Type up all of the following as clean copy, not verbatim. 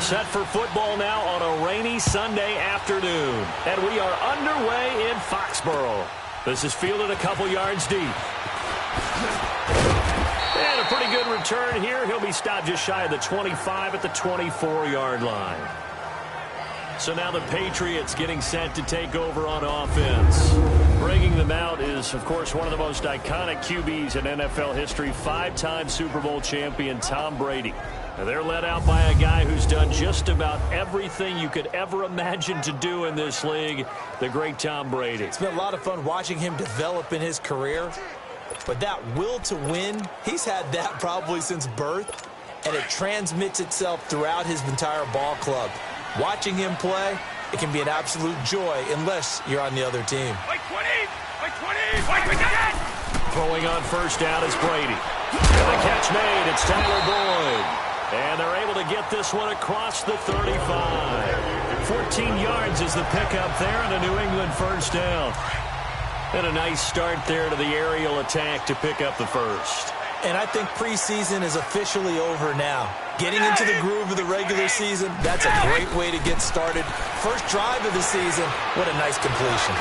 Set for football now on a rainy Sunday afternoon. And we are underway in Foxborough. This is fielded a couple yards deep. And a pretty good return here. He'll be stopped just shy of the 25 at the 24-yard line. So now the Patriots getting set to take over on offense. Bringing them out is, of course, one of the most iconic QBs in NFL history, 5-time Super Bowl champion Tom Brady. Now they're led out by a guy who's done just about everything you could ever imagine to do in this league, the great Tom Brady. It's been a lot of fun watching him develop in his career, but that will to win, he's had that probably since birth, and it transmits itself throughout his entire ball club. Watching him play, it can be an absolute joy unless you're on the other team. Throwing on first down is Brady. And the catch made, it's Tyler Boyd. And they're able to get this one across the 35. 14 yards is the pickup there and a New England first down. And a nice start there to the aerial attack to pick up the first. And I think preseason is officially over now. Getting into the groove of the regular season, that's a great way to get started. First drive of the season, what a nice completion.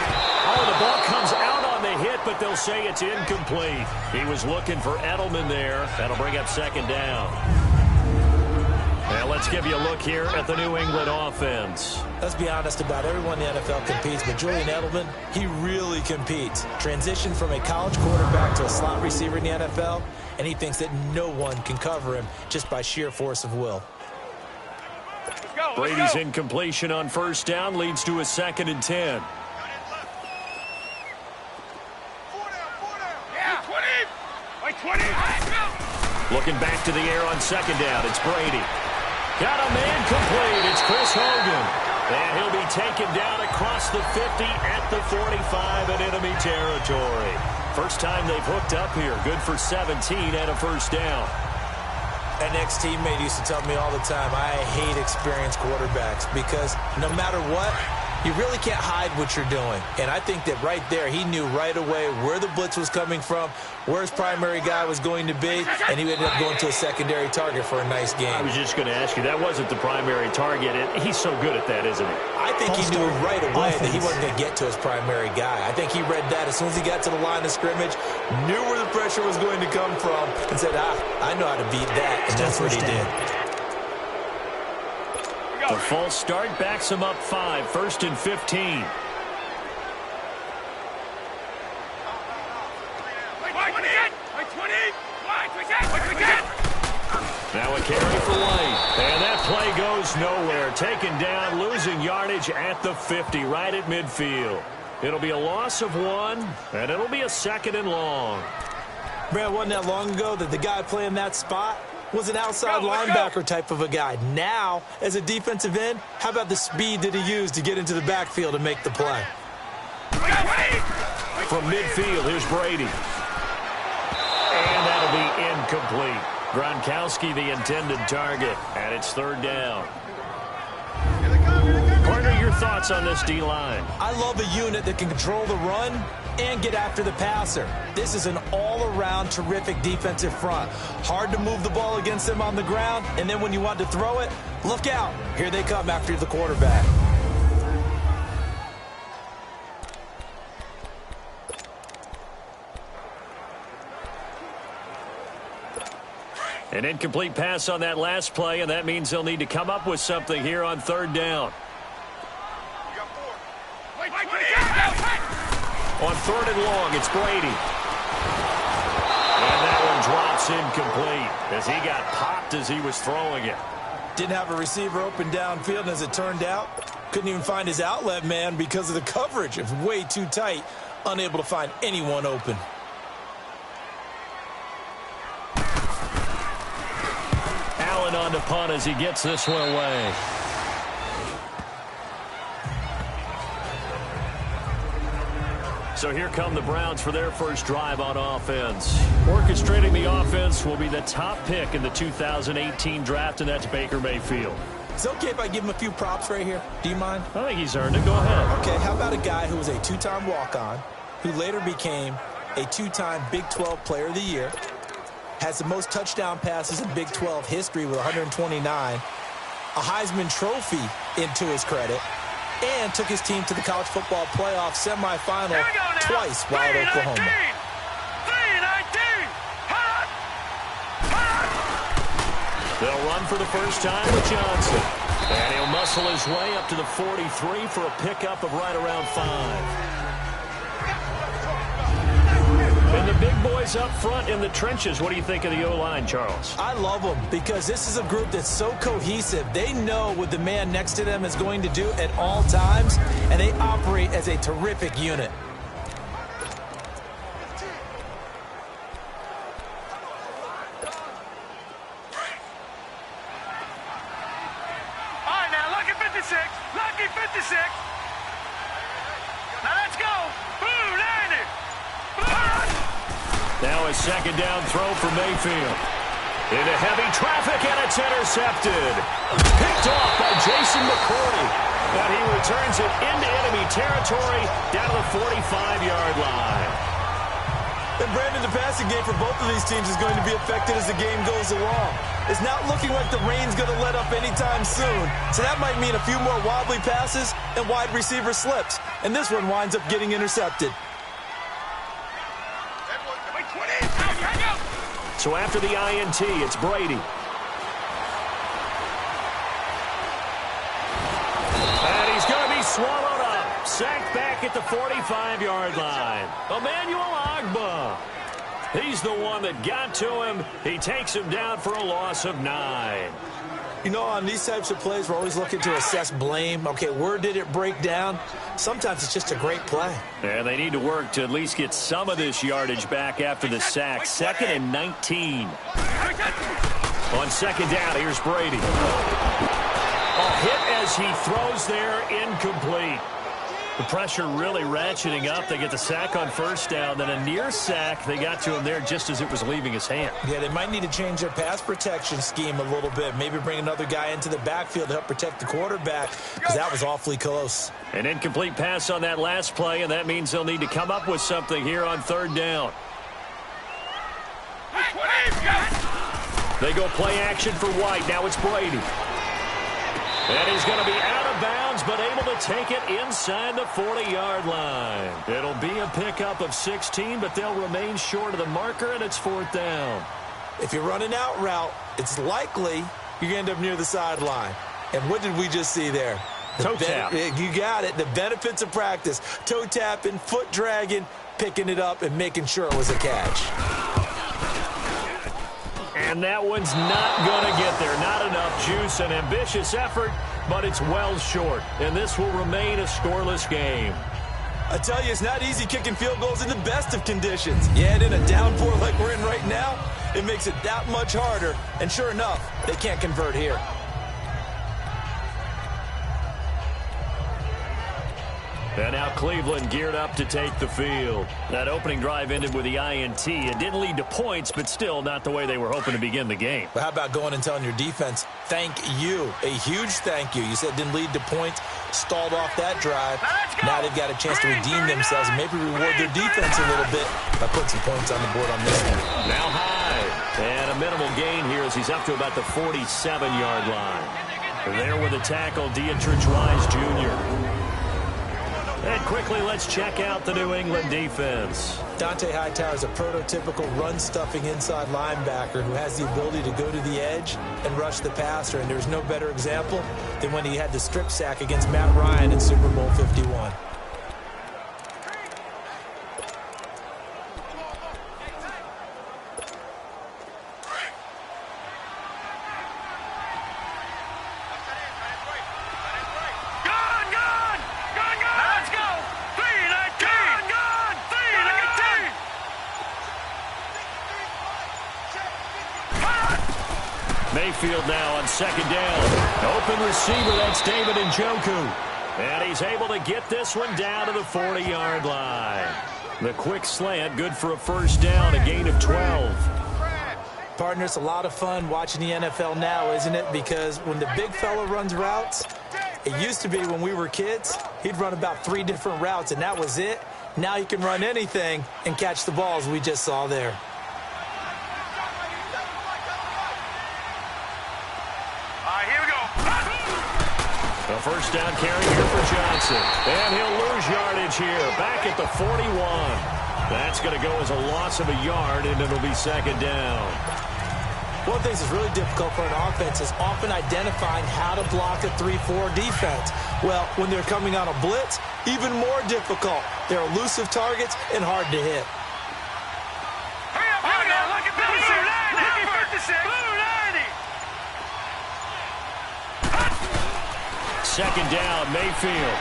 Oh, the ball comes out on the hit, but they'll say it's incomplete. He was looking for Edelman there. That'll bring up second down. Now let's give you a look here at the New England offense. Let's be honest about everyone in the NFL competes, but Julian Edelman, he really competes. Transitioned from a college quarterback to a slot receiver in the NFL, and he thinks that no one can cover him just by sheer force of will. Brady's incompletion on first down leads to a 2nd and 10. Looking back to the air on second down, it's Brady. Got a man complete. It's Chris Hogan. And he'll be taken down across the 50 at the 45 in enemy territory. First time they've hooked up here. Good for 17 and a first down. An ex-teammate used to tell me all the time, I hate experienced quarterbacks because no matter what, you really can't hide what you're doing. And I think that right there, he knew right away where the blitz was coming from, where his primary guy was going to be, and he ended up going to a secondary target for a nice game. I was just going to ask you, that wasn't the primary target. He's so good at that, isn't he? I think he knew right away that he wasn't going to get to his primary guy. I think he read that as soon as he got to the line of scrimmage, knew where the pressure was going to come from, and said, I know how to beat that, and that's what he did. The false start backs him up 5, 1st and 15. Now a carry for White. And that play goes nowhere. Taken down, losing yardage at the 50, right at midfield. It'll be a loss of 1, and it'll be a 2nd and long. Brad, wasn't that long ago that the guy playing that spot was an outside linebacker type of a guy. Now, as a defensive end, how about the speed that he used to get into the backfield and make the play? From midfield, here's Brady. And that'll be incomplete. Gronkowski, the intended target, and it's 3rd down. Partner, your thoughts on this D-line? I love a unit that can control the run and get after the passer. This is an all-around terrific defensive front. Hard to move the ball against them on the ground, and then when you want to throw it, look out. Here they come after the quarterback. An incomplete pass on that last play, and that means they'll need to come up with something here on 3rd down. On 3rd and long, it's Brady. And that one drops incomplete as he got popped as he was throwing it. Didn't have a receiver open downfield, and as it turned out, couldn't even find his outlet man because of the coverage. It was way too tight, unable to find anyone open. Allen on the punt as he gets this one away. So here come the Browns for their first drive on offense. Orchestrating the offense will be the top pick in the 2018 draft, and that's Baker Mayfield. Is it okay if I give him a few props right here? Do you mind? I think he's earned it. Go ahead. Okay, how about a guy who was a 2-time walk-on, who later became a 2-time Big 12 Player of the Year, has the most touchdown passes in Big 12 history with 129, a Heisman Trophy into his credit, and took his team to the college football playoff semifinal twice while at Oklahoma. They'll run for the first time with Johnson. And he'll muscle his way up to the 43 for a pickup of right around 5. And the big boys up front in the trenches. What do you think of the O-line, Charles? I love them because this is a group that's so cohesive. They know what the man next to them is going to do at all times, and they operate as a terrific unit. All right, now, lucky 56. Lucky 56. Now, let's go. Boom, 90. Now a second down throw for Mayfield. Into heavy traffic, and it's intercepted. Picked off by Jason McCourty. And he returns it into enemy territory down to the 45-yard line. And Brandon, the passing game for both of these teams is going to be affected as the game goes along. It's not looking like the rain's going to let up anytime soon. So that might mean a few more wobbly passes and wide receiver slips. And this one winds up getting intercepted. So after the INT, it's Brady. And he's going to be swallowed up. Sacked back at the 45-yard line. Emmanuel Ogbah. He's the one that got to him. He takes him down for a loss of 9. You know, on these types of plays, we're always looking to assess blame. Okay, where did it break down? Sometimes it's just a great play. And they need to work to at least get some of this yardage back after the sack. 2nd and 19. On second down, here's Brady. A hit as he throws there, incomplete. The pressure really ratcheting up. They get the sack on first down, then a near sack. They got to him there just as it was leaving his hand. Yeah, they might need to change their pass protection scheme a little bit. Maybe bring another guy into the backfield to help protect the quarterback, because that was awfully close. An incomplete pass on that last play, and that means they'll need to come up with something here on third down. They go play action for White. Now it's Brady. And he's going to be out of bounds, but able to take it inside the 40-yard line. It'll be a pickup of 16, but they'll remain short of the marker, and it's 4th down. If you're running out route, it's likely you're going to end up near the sideline. And what did we just see there? Toe tap. You got it. The benefits of practice. Toe tapping, foot dragging, picking it up, and making sure it was a catch. And that one's not going to get there. Not enough juice. An ambitious effort, but it's well short. And this will remain a scoreless game. I tell you, it's not easy kicking field goals in the best of conditions. Yet in a downpour like we're in right now, it makes it that much harder. And sure enough, they can't convert here. And now Cleveland geared up to take the field. That opening drive ended with the INT. It didn't lead to points, but still not the way they were hoping to begin the game. But how about going and telling your defense, thank you, a huge thank you. You said it didn't lead to points, stalled off that drive. Now they've got a chance to redeem themselves and maybe reward their defense a little bit by putting some points on the board on this one. Now high. And a minimal gain here as he's up to about the 47-yard line. There with a tackle, Dietrich Wise Jr. And quickly, let's check out the New England defense. Dante Hightower is a prototypical run-stuffing inside linebacker who has the ability to go to the edge and rush the passer. And there's no better example than when he had the strip sack against Matt Ryan in Super Bowl 51. Mayfield now on second down. Open receiver, that's David Njoku. And he's able to get this one down to the 40-yard line. The quick slant, good for a first down, a gain of 12. Partner, it's a lot of fun watching the NFL now, isn't it? Because when the big fella runs routes, it used to be when we were kids, he'd run about 3 different routes, and that was it. Now he can run anything and catch the balls we just saw there. Here we go. first down carry here for Johnson. And he'll lose yardage here, back at the 41. That's going to go as a loss of a yard, and it'll be second down. One of the things that's really difficult for an offense is often identifying how to block a 3-4 defense. Well, when they're coming on a blitz, even more difficult. They're elusive targets and hard to hit. Hurry up, hurry up. Look at 56. Blue 90. Second down, Mayfield.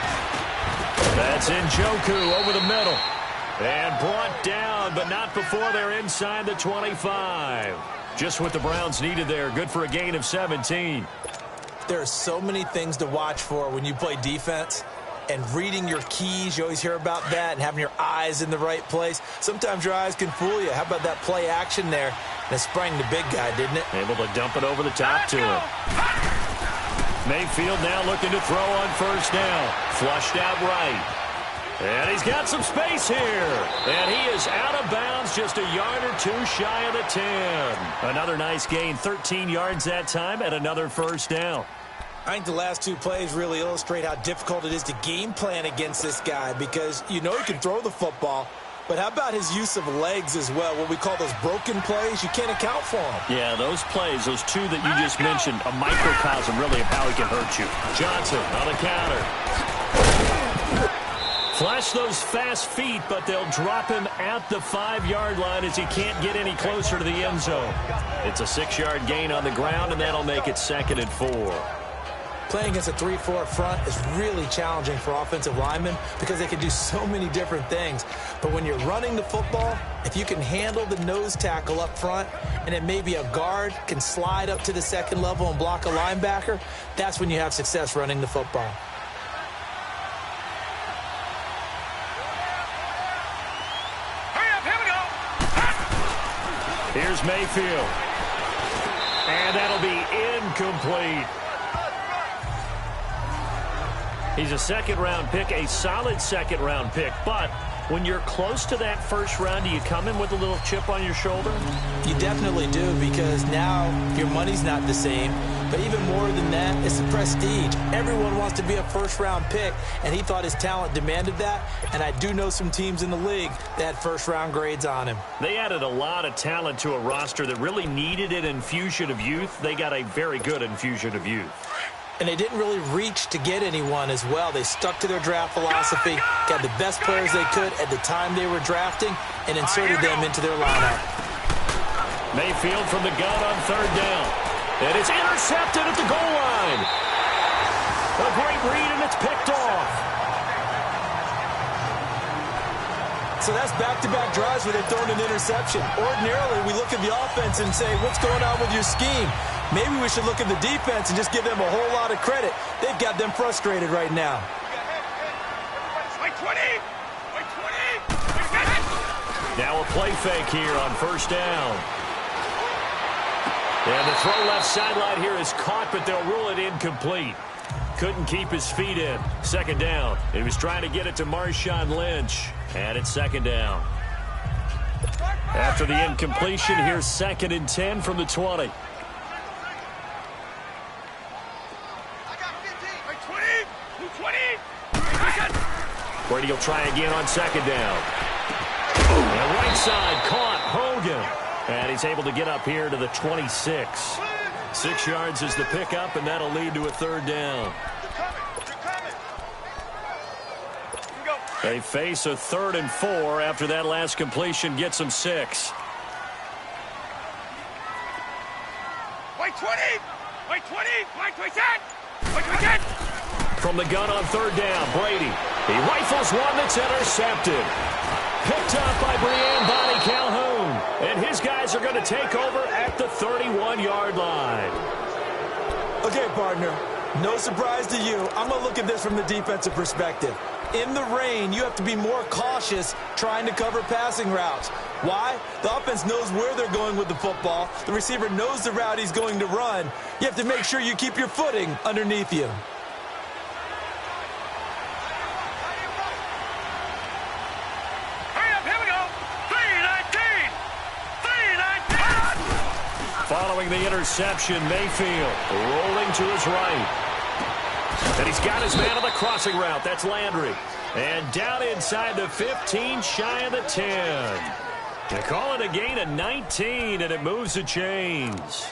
That's Njoku over the middle. And brought down, but not before they're inside the 25. Just what the Browns needed there. Good for a gain of 17. There are so many things to watch for when you play defense. And reading your keys, you always hear about that, and having your eyes in the right place. Sometimes your eyes can fool you. How about that play action there? And it sprang the big guy, didn't it? Able to dump it over the top to him. Mayfield now looking to throw on first down. Flushed out right. And he's got some space here. And he is out of bounds, just a yard or two shy of the 10. Another nice gain, 13 yards that time, and another first down. I think the last two plays really illustrate how difficult it is to game plan against this guy, because you know he can throw the football, but how about his use of legs as well? What we call those broken plays, you can't account for them. Yeah, those plays, those two that you just mentioned, a microcosm really of how he can hurt you. Johnson on the counter. Flash those fast feet, but they'll drop him at the 5-yard line as he can't get any closer to the end zone. It's a 6-yard gain on the ground, and that'll make it 2nd and 4. Playing against a 3-4 front is really challenging for offensive linemen because they can do so many different things. But when you're running the football, if you can handle the nose tackle up front, and then maybe a guard can slide up to the second level and block a linebacker, that's when you have success running the football. Here's Mayfield. And that'll be incomplete. He's a second-round pick, a solid second-round pick. But when you're close to that first round, do you come in with a little chip on your shoulder? You definitely do, because now your money's not the same. But even more than that, it's the prestige. Everyone wants to be a first-round pick, and he thought his talent demanded that. And I do know some teams in the league that had first-round grades on him. They added a lot of talent to a roster that really needed an infusion of youth. They got a very good infusion of youth. And they didn't really reach to get anyone as well. They stuck to their draft philosophy, got the best players they could at the time they were drafting, and inserted them into their lineup. Mayfield from the gun on third down. And it's intercepted at the goal line. A great read, and it's picked off. So that's back-to-back drives where they've thrown an interception. Ordinarily, we look at the offense and say, what's going on with your scheme? Maybe we should look at the defense and just give them a whole lot of credit. They've got them frustrated right now. Wait 20. Wait 20. Now a play fake here on first down. And the throw left sideline here is caught, but they'll rule it incomplete. Couldn't keep his feet in. Second down. He was trying to get it to Marshawn Lynch. And it's second down. After the incompletion, here's 2nd and 10 from the 20. Brady will try again on second down. And right side caught Hogan. And he's able to get up here to the 26. 6 yards is the pickup, and that'll lead to a third down. They face a 3rd and 4 after that last completion gets them 6. Wait 20. Wait 20. Wait 20. Wait 20. From the gun on third down, Brady. He rifles one that's intercepted. Picked up by Brian Bonnie Calhoun. And his guys are going to take over at the 31-yard line. Okay, partner, no surprise to you. I'm going to look at this from the defensive perspective. In the rain, you have to be more cautious trying to cover passing routes. Why? The offense knows where they're going with the football. The receiver knows the route he's going to run. You have to make sure you keep your footing underneath you. Following the interception, Mayfield rolling to his right. And he's got his man on the crossing route. That's Landry. And down inside the 15, shy of the 10. They call it a gain of 19, and it moves the chains.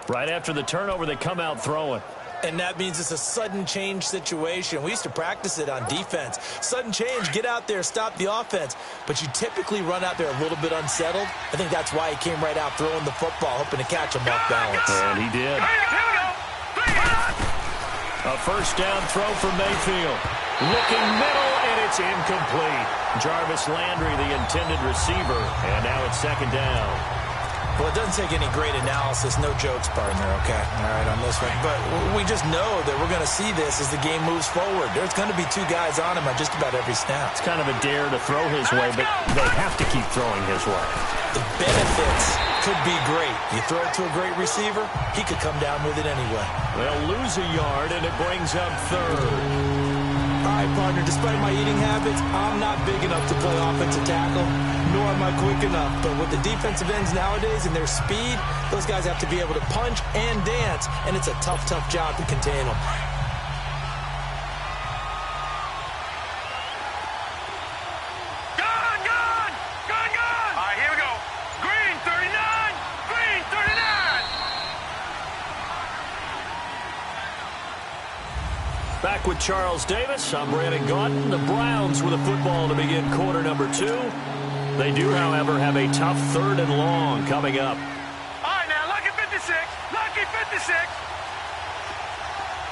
Right after the turnover, they come out throwing. And that means it's a sudden change situation. We used to practice it on defense. Sudden change, get out there, stop the offense. But you typically run out there a little bit unsettled. I think that's why he came right out throwing the football, hoping to catch him off balance. And he did. A first down throw for Mayfield. Looking middle, and it's incomplete. Jarvis Landry, the intended receiver. And now it's second down. Well, it doesn't take any great analysis. No jokes, partner, okay? All right, on this one. But we just know that we're going to see this as the game moves forward. There's going to be two guys on him on just about every snap. It's kind of a dare to throw his way, but they have to keep throwing his way. The benefits could be great. You throw it to a great receiver, he could come down with it anyway. They'll lose a yard, and it brings up third. All right, partner, despite my eating habits, I'm not big enough to play offensive tackle, nor am I quick enough. But with the defensive ends nowadays and their speed, those guys have to be able to punch and dance, and it's a tough, tough job to contain them. Gone, gone! Gone, gone! All right, here we go. Green, 39! Green, 39! Back with Charles Davis. I'm Brandon Gaudin. The Browns with a football to begin quarter number 2. They do, however, have a tough third and long coming up. All right, now, lucky 56. Lucky 56.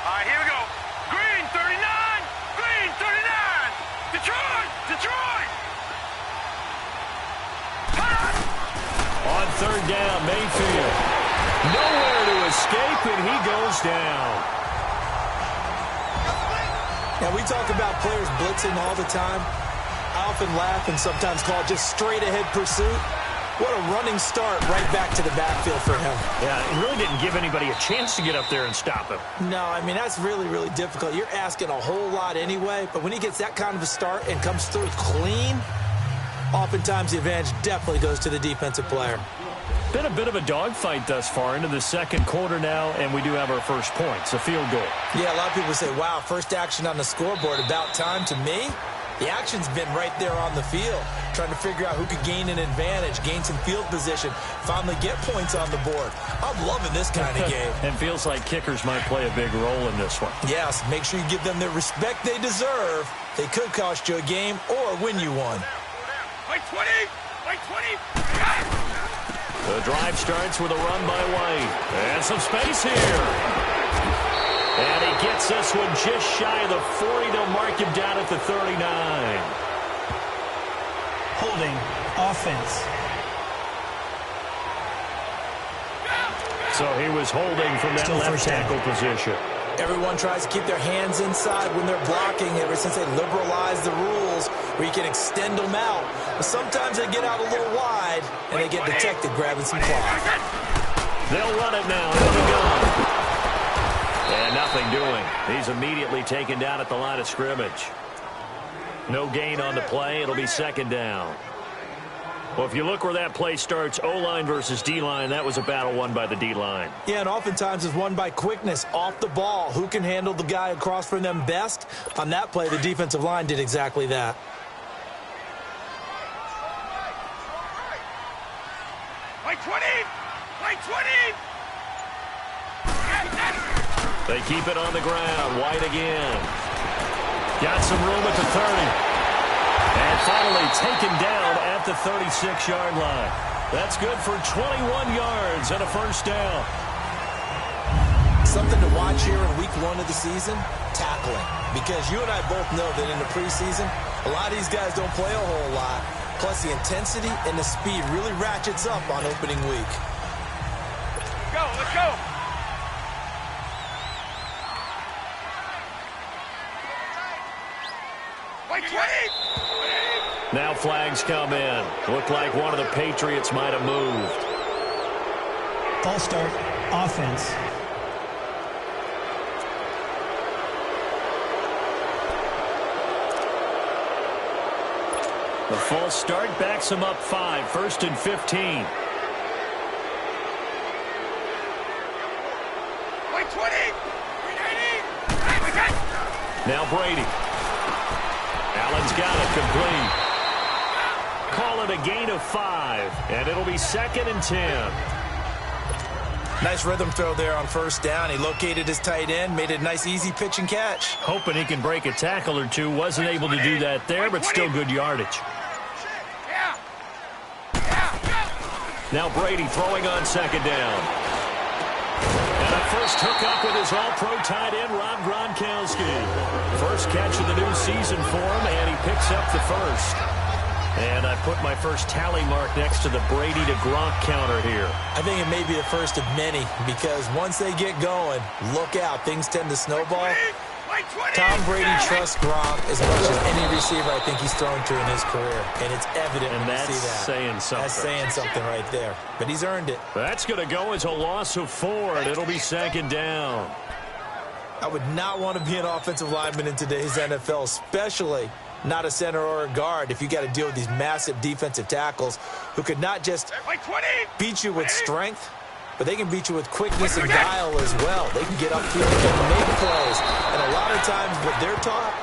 All right, here we go. Green, 39. Green, 39. Detroit, Detroit. On third down, Mayfield. Nowhere to escape, and he goes down. Now, we talk about players blitzing all the time. I often laugh and sometimes call it just straight-ahead pursuit. What a running start right back to the backfield for him. Yeah, it really didn't give anybody a chance to get up there and stop him. No, I mean, that's really, really difficult. You're asking a whole lot anyway, but when he gets that kind of a start and comes through clean, oftentimes the advantage definitely goes to the defensive player. Been a bit of a dogfight thus far into the second quarter now, and we do have our first points, a field goal. Yeah, a lot of people say, wow, first action on the scoreboard, about time. To me, the action's been right there on the field, trying to figure out who could gain an advantage, gain some field position, finally get points on the board. I'm loving this kind of game. And feels like kickers might play a big role in this one. Yes, make sure you give them the respect they deserve. They could cost you a game or win you one. White 20. White 20. The drive starts with a run by White. And some space here. And he gets this one just shy of the 40. They'll mark him down at the 39. Holding offense. So he was holding from that left tackle position. Everyone tries to keep their hands inside when they're blocking ever since they liberalized the rules where you can extend them out. But sometimes they get out a little wide and they get detected grabbing some cloth. They'll run it now into the gun. And nothing doing. He's immediately taken down at the line of scrimmage. No gain on the play. It'll be second down. Well, if you look where that play starts, O-line versus D-line, that was a battle won by the D-line. Yeah, and oftentimes it's won by quickness off the ball. Who can handle the guy across from them best? On that play, the defensive line did exactly that. White 20. White 20. They keep it on the ground. White again. Got some room at the 30. And finally taken down at the 36-yard line. That's good for 21 yards and a first down. Something to watch here in week 1 of the season, tackling. Because you and I both know that in the preseason, a lot of these guys don't play a whole lot. Plus the intensity and the speed really ratchets up on opening week. Go, let's go. White 20. Now flags come in. Looked like one of the Patriots might have moved. False start, offense. The false start backs him up 5. 1st and 15. White 20. Green 80. Now Brady. Allen's got it complete. Call it a gain of 5, and it'll be 2nd and 10. Nice rhythm throw there on first down. He located his tight end, made it a nice, easy pitch and catch. Hoping he can break a tackle or two. Wasn't able to do that there, but still good yardage. Now Brady throwing on 2nd down. And a first hookup with his all-pro tight end, Rob Gronkowski. First catch of the new season for him, and he picks up the first. And I put my first tally mark next to the Brady to Gronk counter here. I think it may be the first of many, because once they get going, look out. Things tend to snowball. Tom Brady trusts Gronk as much as any receiver I think he's thrown to in his career. And it's evident when you see that. Saying something. That's saying something right there. But he's earned it. That's going to go as a loss of 4, and it'll be 2nd down. I would not want to be an offensive lineman in today's NFL, especially not a center or a guard, if you got to deal with these massive defensive tackles who could not just beat you with strength, but they can beat you with quickness and guile as well. They can get upfield and make plays. And a lot of times what they're taught,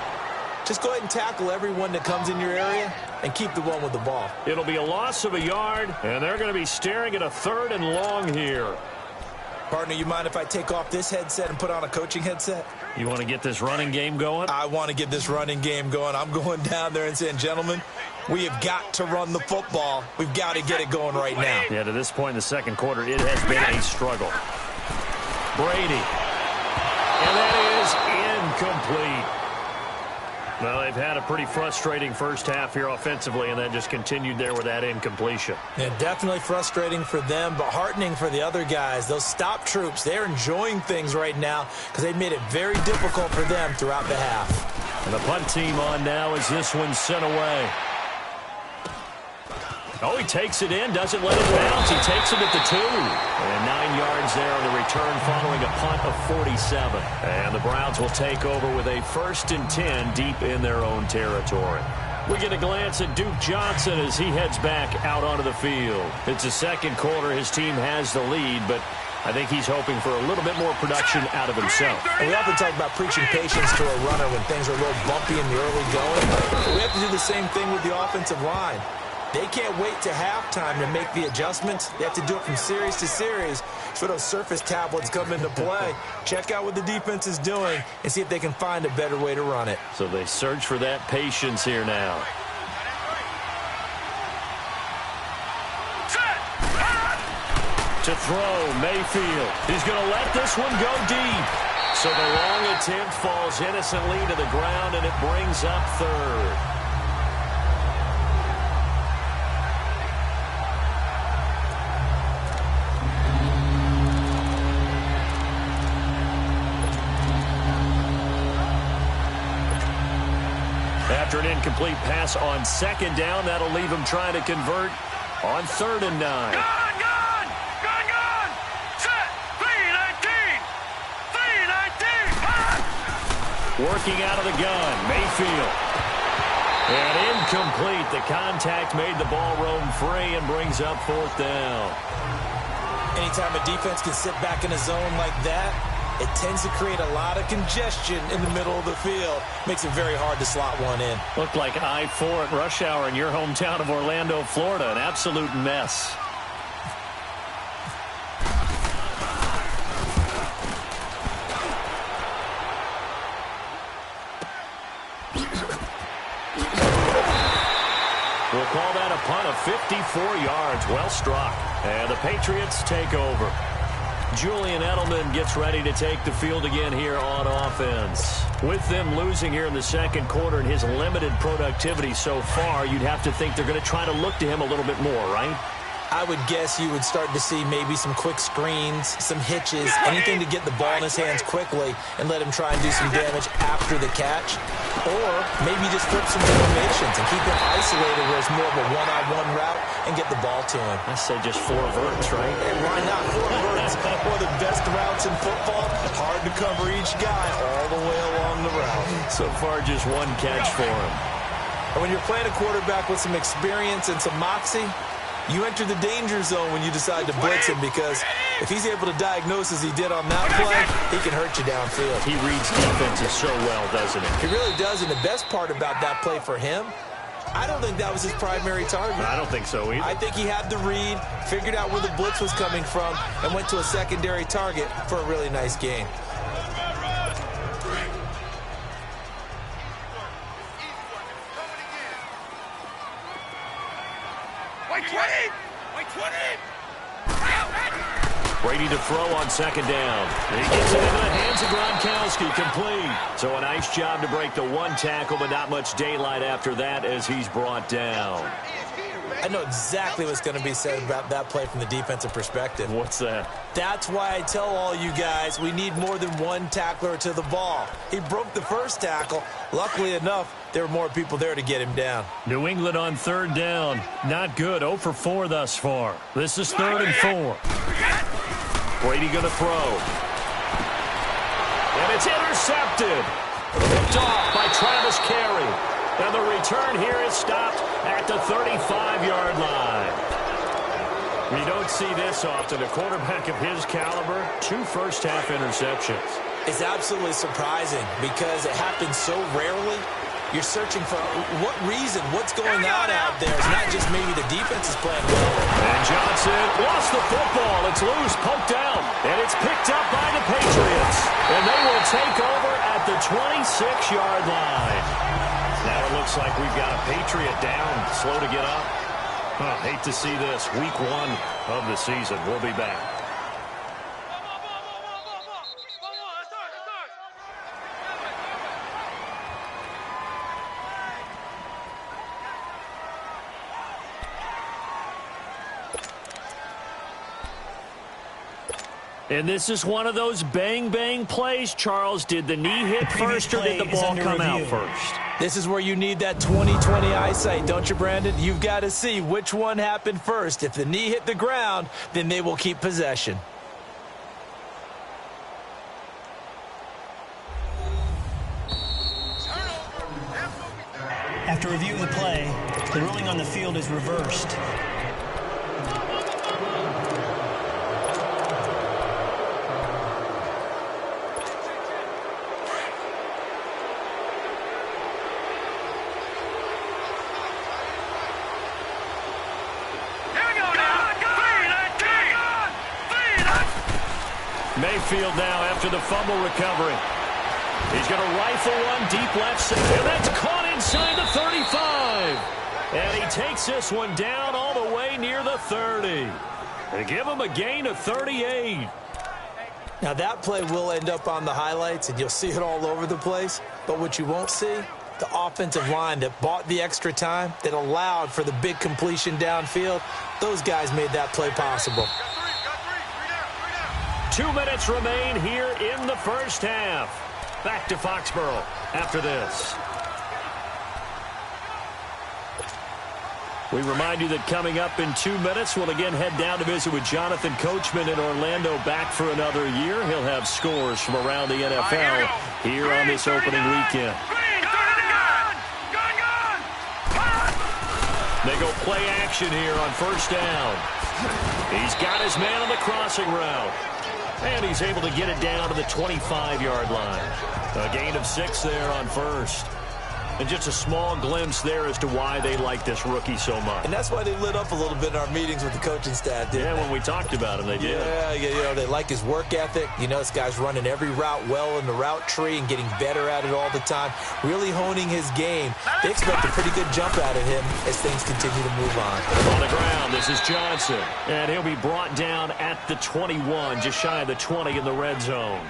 just go ahead and tackle everyone that comes in your area and keep the one with the ball. It'll be a loss of a yard, and they're going to be staring at a 3rd and long here. Partner, you mind if I take off this headset and put on a coaching headset? You want to get this running game going? I want to get this running game going. I'm going down there and saying, gentlemen, we have got to run the football. We've got to get it going right now. Yeah, to this point in the second quarter, it has been a struggle. Brady. And that is incomplete. Well, they've had a pretty frustrating first half here offensively, and that just continued there with that incompletion. Yeah, definitely frustrating for them, but heartening for the other guys. Those stop troops, they're enjoying things right now because they've made it very difficult for them throughout the half. And the punt team on now as this one's sent away. Oh, he takes it in, doesn't let it bounce. He takes it at the 2. And 9 yards there on the return following a punt of 47. And the Browns will take over with a 1st and 10 deep in their own territory. We get a glance at Duke Johnson as he heads back out onto the field. It's the second quarter. His team has the lead, but I think he's hoping for a little bit more production out of himself. And we often talk about preaching patience to a runner when things are a little bumpy in the early going. But we have to do the same thing with the offensive line. They can't wait to halftime to make the adjustments. They have to do it from series to series. So those surface tablets come into play. Check out what the defense is doing and see if they can find a better way to run it. So they search for that patience here now. To throw, Mayfield. He's going to let this one go deep. So the long attempt falls innocently to the ground, and it brings up 3rd. After an incomplete pass on 2nd down, that'll leave him trying to convert on 3rd and 9. Gone! Set! 3-19! 3-19! Working out of the gun, Mayfield. And incomplete. The contact made the ball roam free and brings up 4th down. Anytime a defense can sit back in a zone like that, it tends to create a lot of congestion in the middle of the field. Makes it very hard to slot one in. Looked like I-4 at rush hour in your hometown of Orlando, Florida. An absolute mess. We'll call that a punt of 54 yards. Well struck. And the Patriots take over. Julian Edelman gets ready to take the field again here on offense. With them losing here in the second quarter and his limited productivity so far, you'd have to think they're going to try to look to him a little bit more, right? I would guess you would start to see maybe some quick screens, some hitches, anything to get the ball in his hands quickly and let him try and do some damage after the catch. Or maybe just flip some formations and keep him isolated where it's more of a one-on-one route and get the ball to him. I say just 4 verts, right? And why not 4 verts? One of the best routes in football. Hard to cover each guy all the way along the route. So far, just 1 catch for him. And when you're playing a quarterback with some experience and some moxie, You enter the danger zone when you decide to blitz him, because if he's able to diagnose as he did on that play, he can hurt you downfield. He reads defenses so well, doesn't he? He really does, and the best part about that play for him, I don't think that was his primary target. I don't think so either. I think he had the read, figured out where the blitz was coming from, and went to a secondary target for a really nice game. White 20! White 20! Brady to throw on second down. He gets it into the hands of Gronkowski, complete. So a nice job to break the one tackle, but not much daylight after that as he's brought down. I know exactly what's going to be said about that play from the defensive perspective. What's that? That's why I tell all you guys we need more than one tackler to the ball. He broke the first tackle. Luckily enough, there were more people there to get him down. New England on third down. Not good. 0 for 4 thus far. This is 3rd and 4. Brady going to throw. And it's intercepted. Picked off by Travis Carey. And the return here is stopped at the 35-yard line. You don't see this often. A quarterback of his caliber, 2 first-half interceptions. It's absolutely surprising because it happens so rarely. You're searching for what reason, what's going on out there. It's not just maybe the defense is playing well. And Johnson lost the football. It's loose, poked out, and it's picked up by the Patriots. And they will take over at the 26-yard line. Now it looks like we've got a Patriot down, slow to get up. Hate to see this. Week 1 of the season. We'll be back. And this is one of those bang-bang plays, Charles. Did the knee hit first or did the ball come out first? This is where you need that 20/20 eyesight, don't you, Brandon? You've got to see which one happened first. If the knee hit the ground, then they will keep possession. After review of the play, the ruling on the field is reversed. Mayfield now after the fumble recovery. He's going to rifle one deep left side, and that's caught inside the 35. And he takes this one down all the way near the 30. They give him a gain of 38. Now that play will end up on the highlights, and you'll see it all over the place. But what you won't see, the offensive line that bought the extra time, that allowed for the big completion downfield, those guys made that play possible. 2 minutes remain here in the first half. Back to Foxborough after this. We remind you that coming up in 2 minutes, we'll again head down to visit with Jonathan Coachman in Orlando, back for another year. He'll have scores from around the NFL here on this opening weekend. They go play action here on first down. He's got his man on the crossing route. And he's able to get it down to the 25-yard line. A gain of 6 there on first. And just a small glimpse there as to why they like this rookie so much. And that's why they lit up a little bit in our meetings with the coaching staff, didn't they? When we talked about him, they did. Yeah, they like his work ethic. You know, this guy's running every route well in the route tree and getting better at it all the time, really honing his game. They expect a pretty good jump out of him as things continue to move on. On the ground, this is Johnson. And he'll be brought down at the 21, just shy of the 20 in the red zone.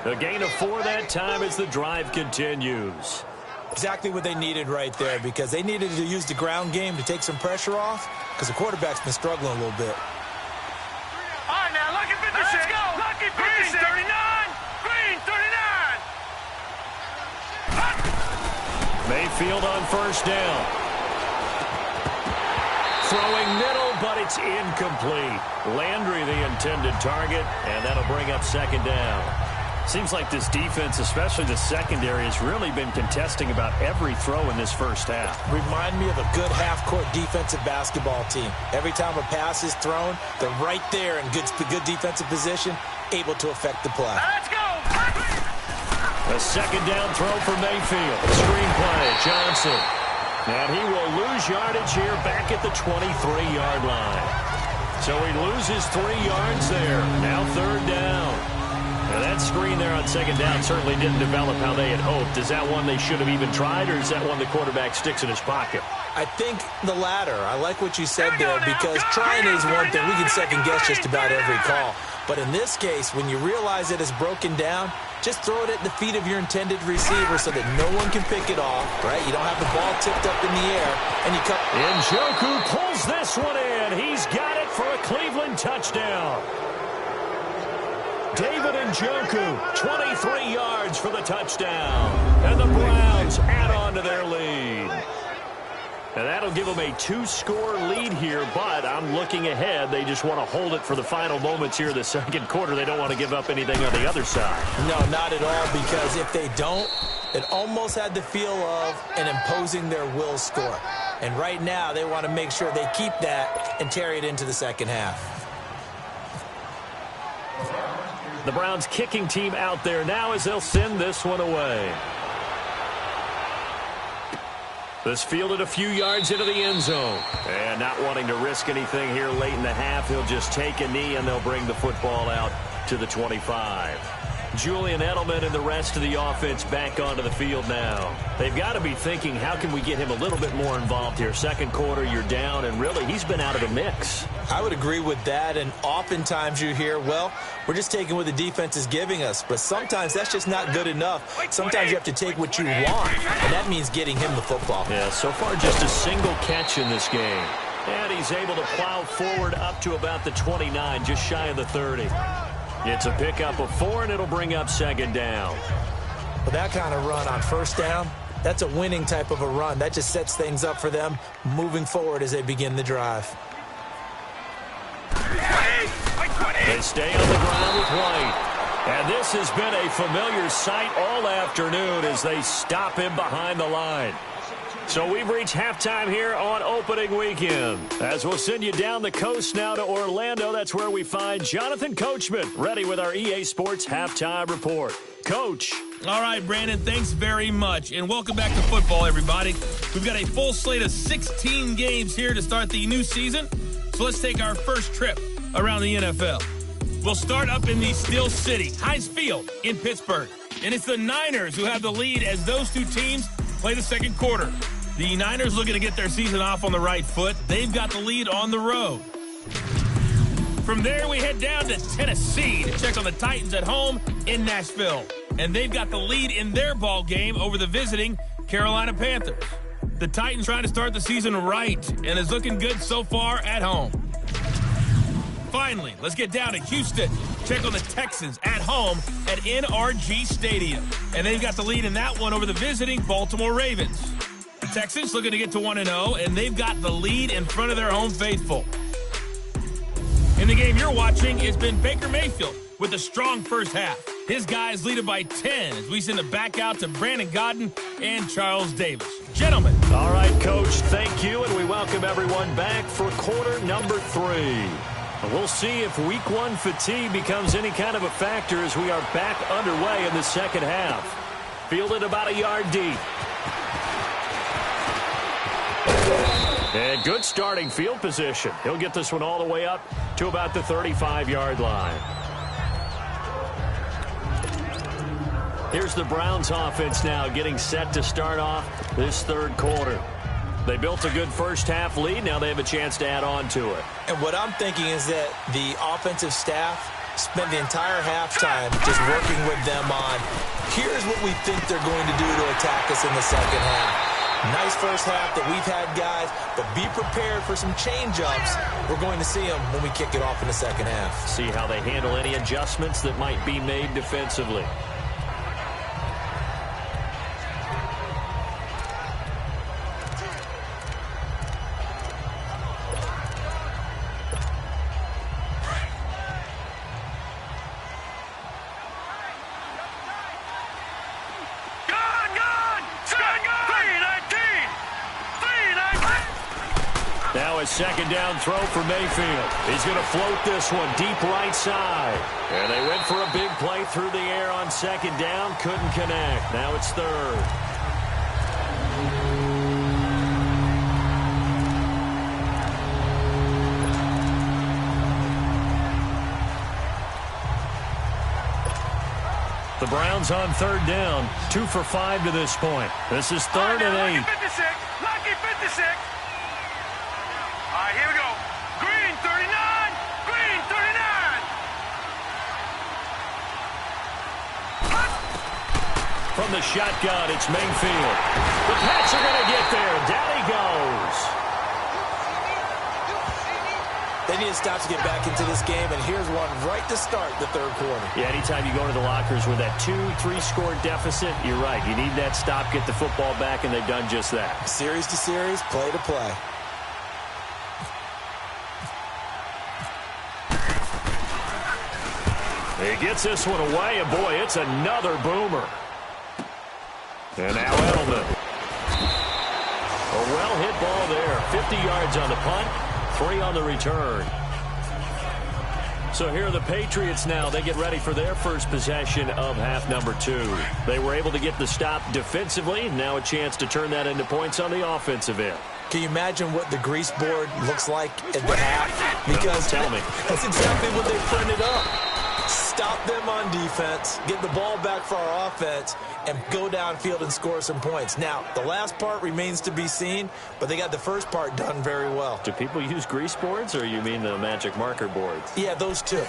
A gain of 4 that time as the drive continues. Exactly what they needed right there, because they needed to use the ground game to take some pressure off, because the quarterback's been struggling a little bit. All right, now, lucky 56. Let's go. Lucky 56. Green, 39. Green, 39. Mayfield on first down. Throwing middle, but it's incomplete. Landry the intended target, and that'll bring up second down. Seems like this defense, especially the secondary, has really been contesting about every throw in this first half. Remind me of a good half-court defensive basketball team. Every time a pass is thrown, they're right there in good defensive position, able to affect the play. Let's go! A second down throw for Mayfield. Screen play, Johnson. And he will lose yardage here back at the 23-yard line. So he loses 3 yards there. Now third down. Now that screen there on second down certainly didn't develop how they had hoped. Is that one they should have even tried, or is that one the quarterback sticks in his pocket? I think the latter. I like what you said there, because trying is one thing. We can second-guess just about every call. But in this case, when you realize it is broken down, just throw it at the feet of your intended receiver so that no one can pick it off, right? You don't have the ball tipped up in the air, and you cut. Njoku pulls this one in. He's got it for a Cleveland touchdown. David Njoku, 23 yards for the touchdown. And the Browns add on to their lead. And that'll give them a 2-score lead here, but I'm looking ahead. They just want to hold it for the final moments here of the second quarter. They don't want to give up anything on the other side. No, not at all, because if they don't, it almost had the feel of an imposing their will score. And right now, they want to make sure they keep that and carry it into the second half. The Browns kicking team out there now as they'll send this one away. This fielded a few yards into the end zone. And not wanting to risk anything here late in the half, he'll just take a knee and they'll bring the football out to the 25. Julian Edelman and the rest of the offense back onto the field now. They've got to be thinking, how can we get him a little bit more involved here? Second quarter, you're down, and really, he's been out of the mix. I would agree with that, and oftentimes you hear, well, we're just taking what the defense is giving us, but sometimes that's just not good enough. Sometimes you have to take what you want, and that means getting him the football. Yeah, so far just a single catch in this game. And he's able to plow forward up to about the 29, just shy of the 30. It's a pickup of 4, and it'll bring up second down. With that kind of run on first down, that's a winning type of a run. That just sets things up for them moving forward as they begin the drive. They stay on the ground with White. And this has been a familiar sight all afternoon as they stop him behind the line. So we've reached halftime here on opening weekend. As we'll send you down the coast now to Orlando, that's where we find Jonathan Coachman, ready with our EA Sports halftime report. Coach. All right, Brandon, thanks very much. And welcome back to football, everybody. We've got a full slate of 16 games here to start the new season. So let's take our first trip around the NFL. We'll start up in the Steel City, Heinz Field in Pittsburgh. And it's the Niners who have the lead as those two teams play the second quarter. The Niners looking to get their season off on the right foot. They've got the lead on the road. From there, we head down to Tennessee to check on the Titans at home in Nashville. And they've got the lead in their ball game over the visiting Carolina Panthers. The Titans trying to start the season right and is looking good so far at home. Finally, let's get down to Houston. Check on the Texans at home at NRG Stadium. And they've got the lead in that one over the visiting Baltimore Ravens. The Texans looking to get to 1-0, and they've got the lead in front of their home faithful. In the game you're watching, it's been Baker Mayfield with a strong first half. His guys lead it by 10 as we send it back out to Brandon Godden and Charles Davis. Gentlemen. All right, Coach, thank you, and we welcome everyone back for quarter number 3. We'll see if week 1 fatigue becomes any kind of a factor as we are back underway in the second half. Fielded about a yard deep. And good starting field position. He'll get this one all the way up to about the 35-yard line. Here's the Browns offense now getting set to start off this third quarter. They built a good first half lead. Now they have a chance to add on to it. And what I'm thinking is that the offensive staff spent the entire halftime just working with them on, here's what we think they're going to do to attack us in the second half. Nice first half that we've had, guys, but be prepared for some change-ups. We're going to see them when we kick it off in the second half. See how they handle any adjustments that might be made defensively. a second down throw for Mayfield. He's going to float this one deep right side. And they went for a big play through the air on second down. Couldn't connect. Now it's third. The Browns on third down. 2 for 5 to this point. This is third and 8. Lucky 56. Lucky 56. All right, here we go. Green 39. Green 39. From the shotgun, it's Mayfield. The Pats are going to get there. Down he goes. They need to stop to get back into this game, and here's one right to start the third quarter. Yeah, anytime you go into the lockers with that 2-3 score deficit, you're right. You need that stop, get the football back, and they've done just that. Series to series, play to play. He gets this one away, and boy, it's another boomer. And now Edelman. A well-hit ball there. 50 yards on the punt. 3 on the return. So here are the Patriots now. They get ready for their first possession of half number 2. They were able to get the stop defensively. Now a chance to turn that into points on the offensive end. Can you imagine what the grease board looks like at the half? Because tell me. That's exactly what they printed up. Stop them on defense, get the ball back for our offense, and go downfield and score some points. Now, the last part remains to be seen, but they got the first part done very well. Do people use grease boards, or you mean the magic marker boards? Yeah, those two.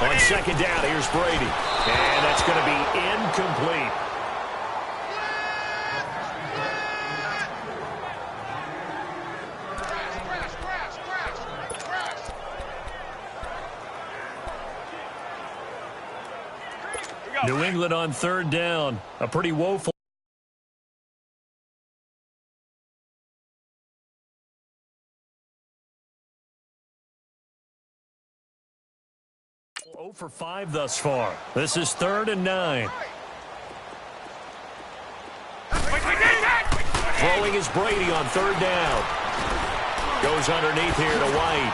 On second down, here's Brady. And that's going to be incomplete. New England on third down. A pretty woeful. For 5 thus far. This is third and 9. Throwing is Brady on third down. Goes underneath here to White.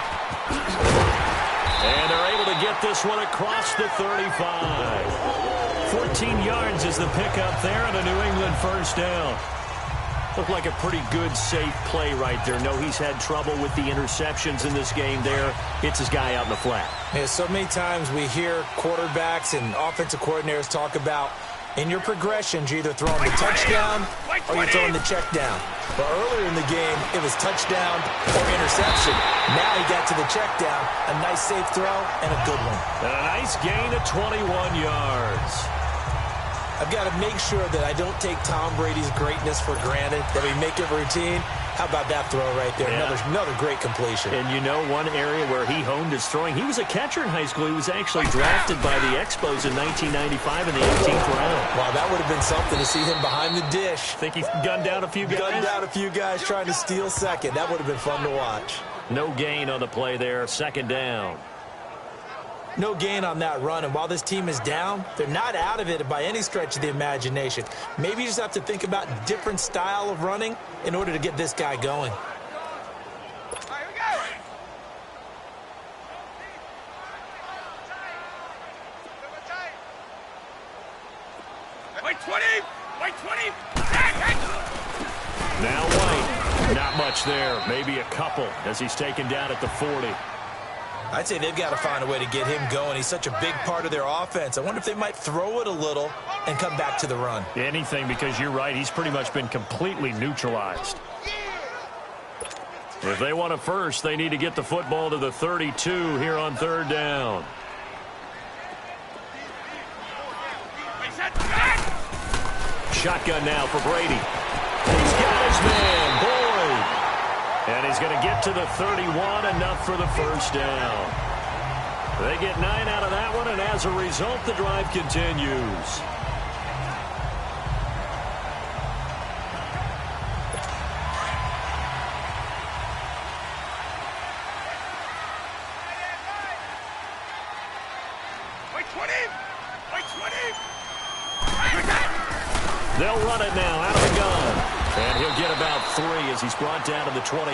And they're able to get this one across the 35. 14 yards is the pickup there and a New England first down. Looked like a pretty good, safe play right there. No, he's had trouble with the interceptions in this game there. Hits his guy out in the flat. Yeah, so many times we hear quarterbacks and offensive coordinators talk about in your progressions, you're either throwing the touchdown or you're throwing the check down. But earlier in the game, it was touchdown or interception. Now he got to the check down. A nice safe throw and a good one. And a nice gain of 21 yards. I've got to make sure that I don't take Tom Brady's greatness for granted, that we make it routine. How about that throw right there? Yeah. Another great completion. And you know one area where he honed his throwing, he was a catcher in high school. He was actually drafted by the Expos in 1995 in the 18th round. Wow, that would have been something to see him behind the dish. Think he's gunned down a few guys? Gunned down a few guys trying to steal second. That would have been fun to watch. No gain on the play there, second down. No gain on that run, and while this team is down, they're not out of it by any stretch of the imagination. Maybe you just have to think about a different style of running in order to get this guy going. White 20! White 20! Now White, not much there, maybe a couple as he's taken down at the 40. I'd say they've got to find a way to get him going. He's such a big part of their offense. I wonder if they might throw it a little and come back to the run. Anything, because you're right. He's pretty much been completely neutralized. If they want a first, they need to get the football to the 32 here on third down. Shotgun now for Brady. He's got his man, Boyd. And he's going to get to the 31, enough for the first down. They get 9 out of that one, and as a result, the drive continues. They'll run it now out of the gun. And he'll get about 3 as he's brought down to the 28.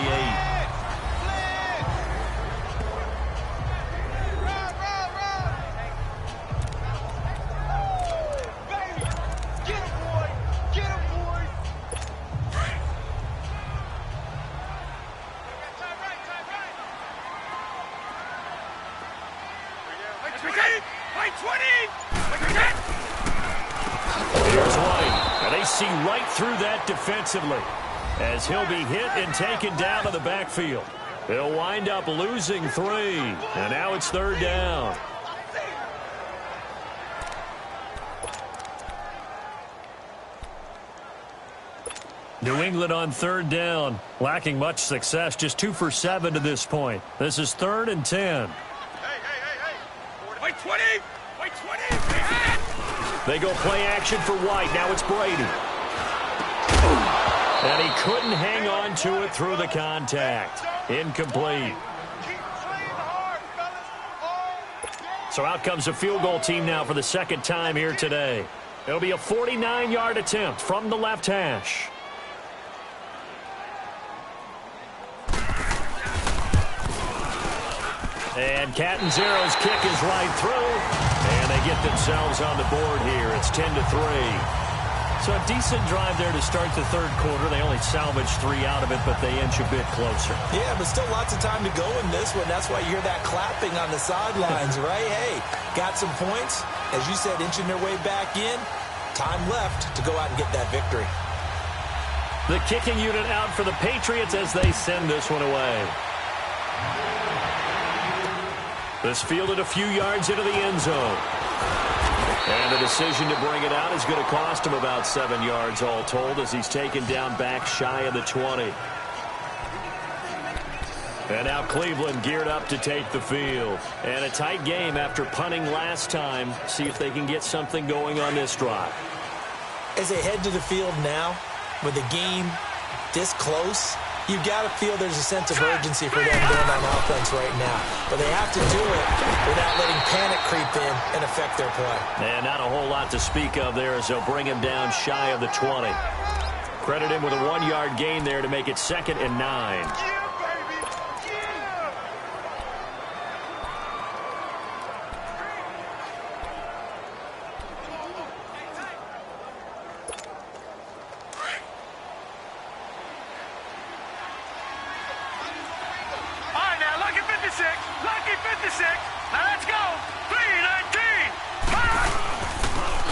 Here's White, and they see right through that defensively as he'll be hit and taken down to the backfield. He'll wind up losing 3, and now it's 3rd down. New England on 3rd down, lacking much success, just 2 for 7 to this point. This is 3rd and 10. Wait 20! Wait 20! They go play action for White. Now it's Brady. And he couldn't hang on to it through the contact. Incomplete. So out comes a field goal team now for the 2nd time here today. It'll be a 49-yard attempt from the left hash. And Catanzero's kick is right through. And they get themselves on the board here. It's 10-3. So a decent drive there to start the 3rd quarter. They only salvaged 3 out of it, but they inch a bit closer. Yeah, but still lots of time to go in this one. That's why you hear that clapping on the sidelines, right? Hey, got some points. As you said, inching their way back in. Time left to go out and get that victory. The kicking unit out for the Patriots as they send this one away. This fielded a few yards into the end zone. And the decision to bring it out is going to cost him about 7 yards all told as he's taken down back shy of the 20. And now Cleveland geared up to take the field. And a tight game after punting last time. See if they can get something going on this drive. As they head to the field now, with the game this close, you've got to feel there's a sense of urgency for them going on offense right now. But they have to do it without letting panic creep in and affect their play. And not a whole lot to speak of there as they'll bring him down shy of the 20. Credit him with a 1-yard gain there to make it 2nd and 9.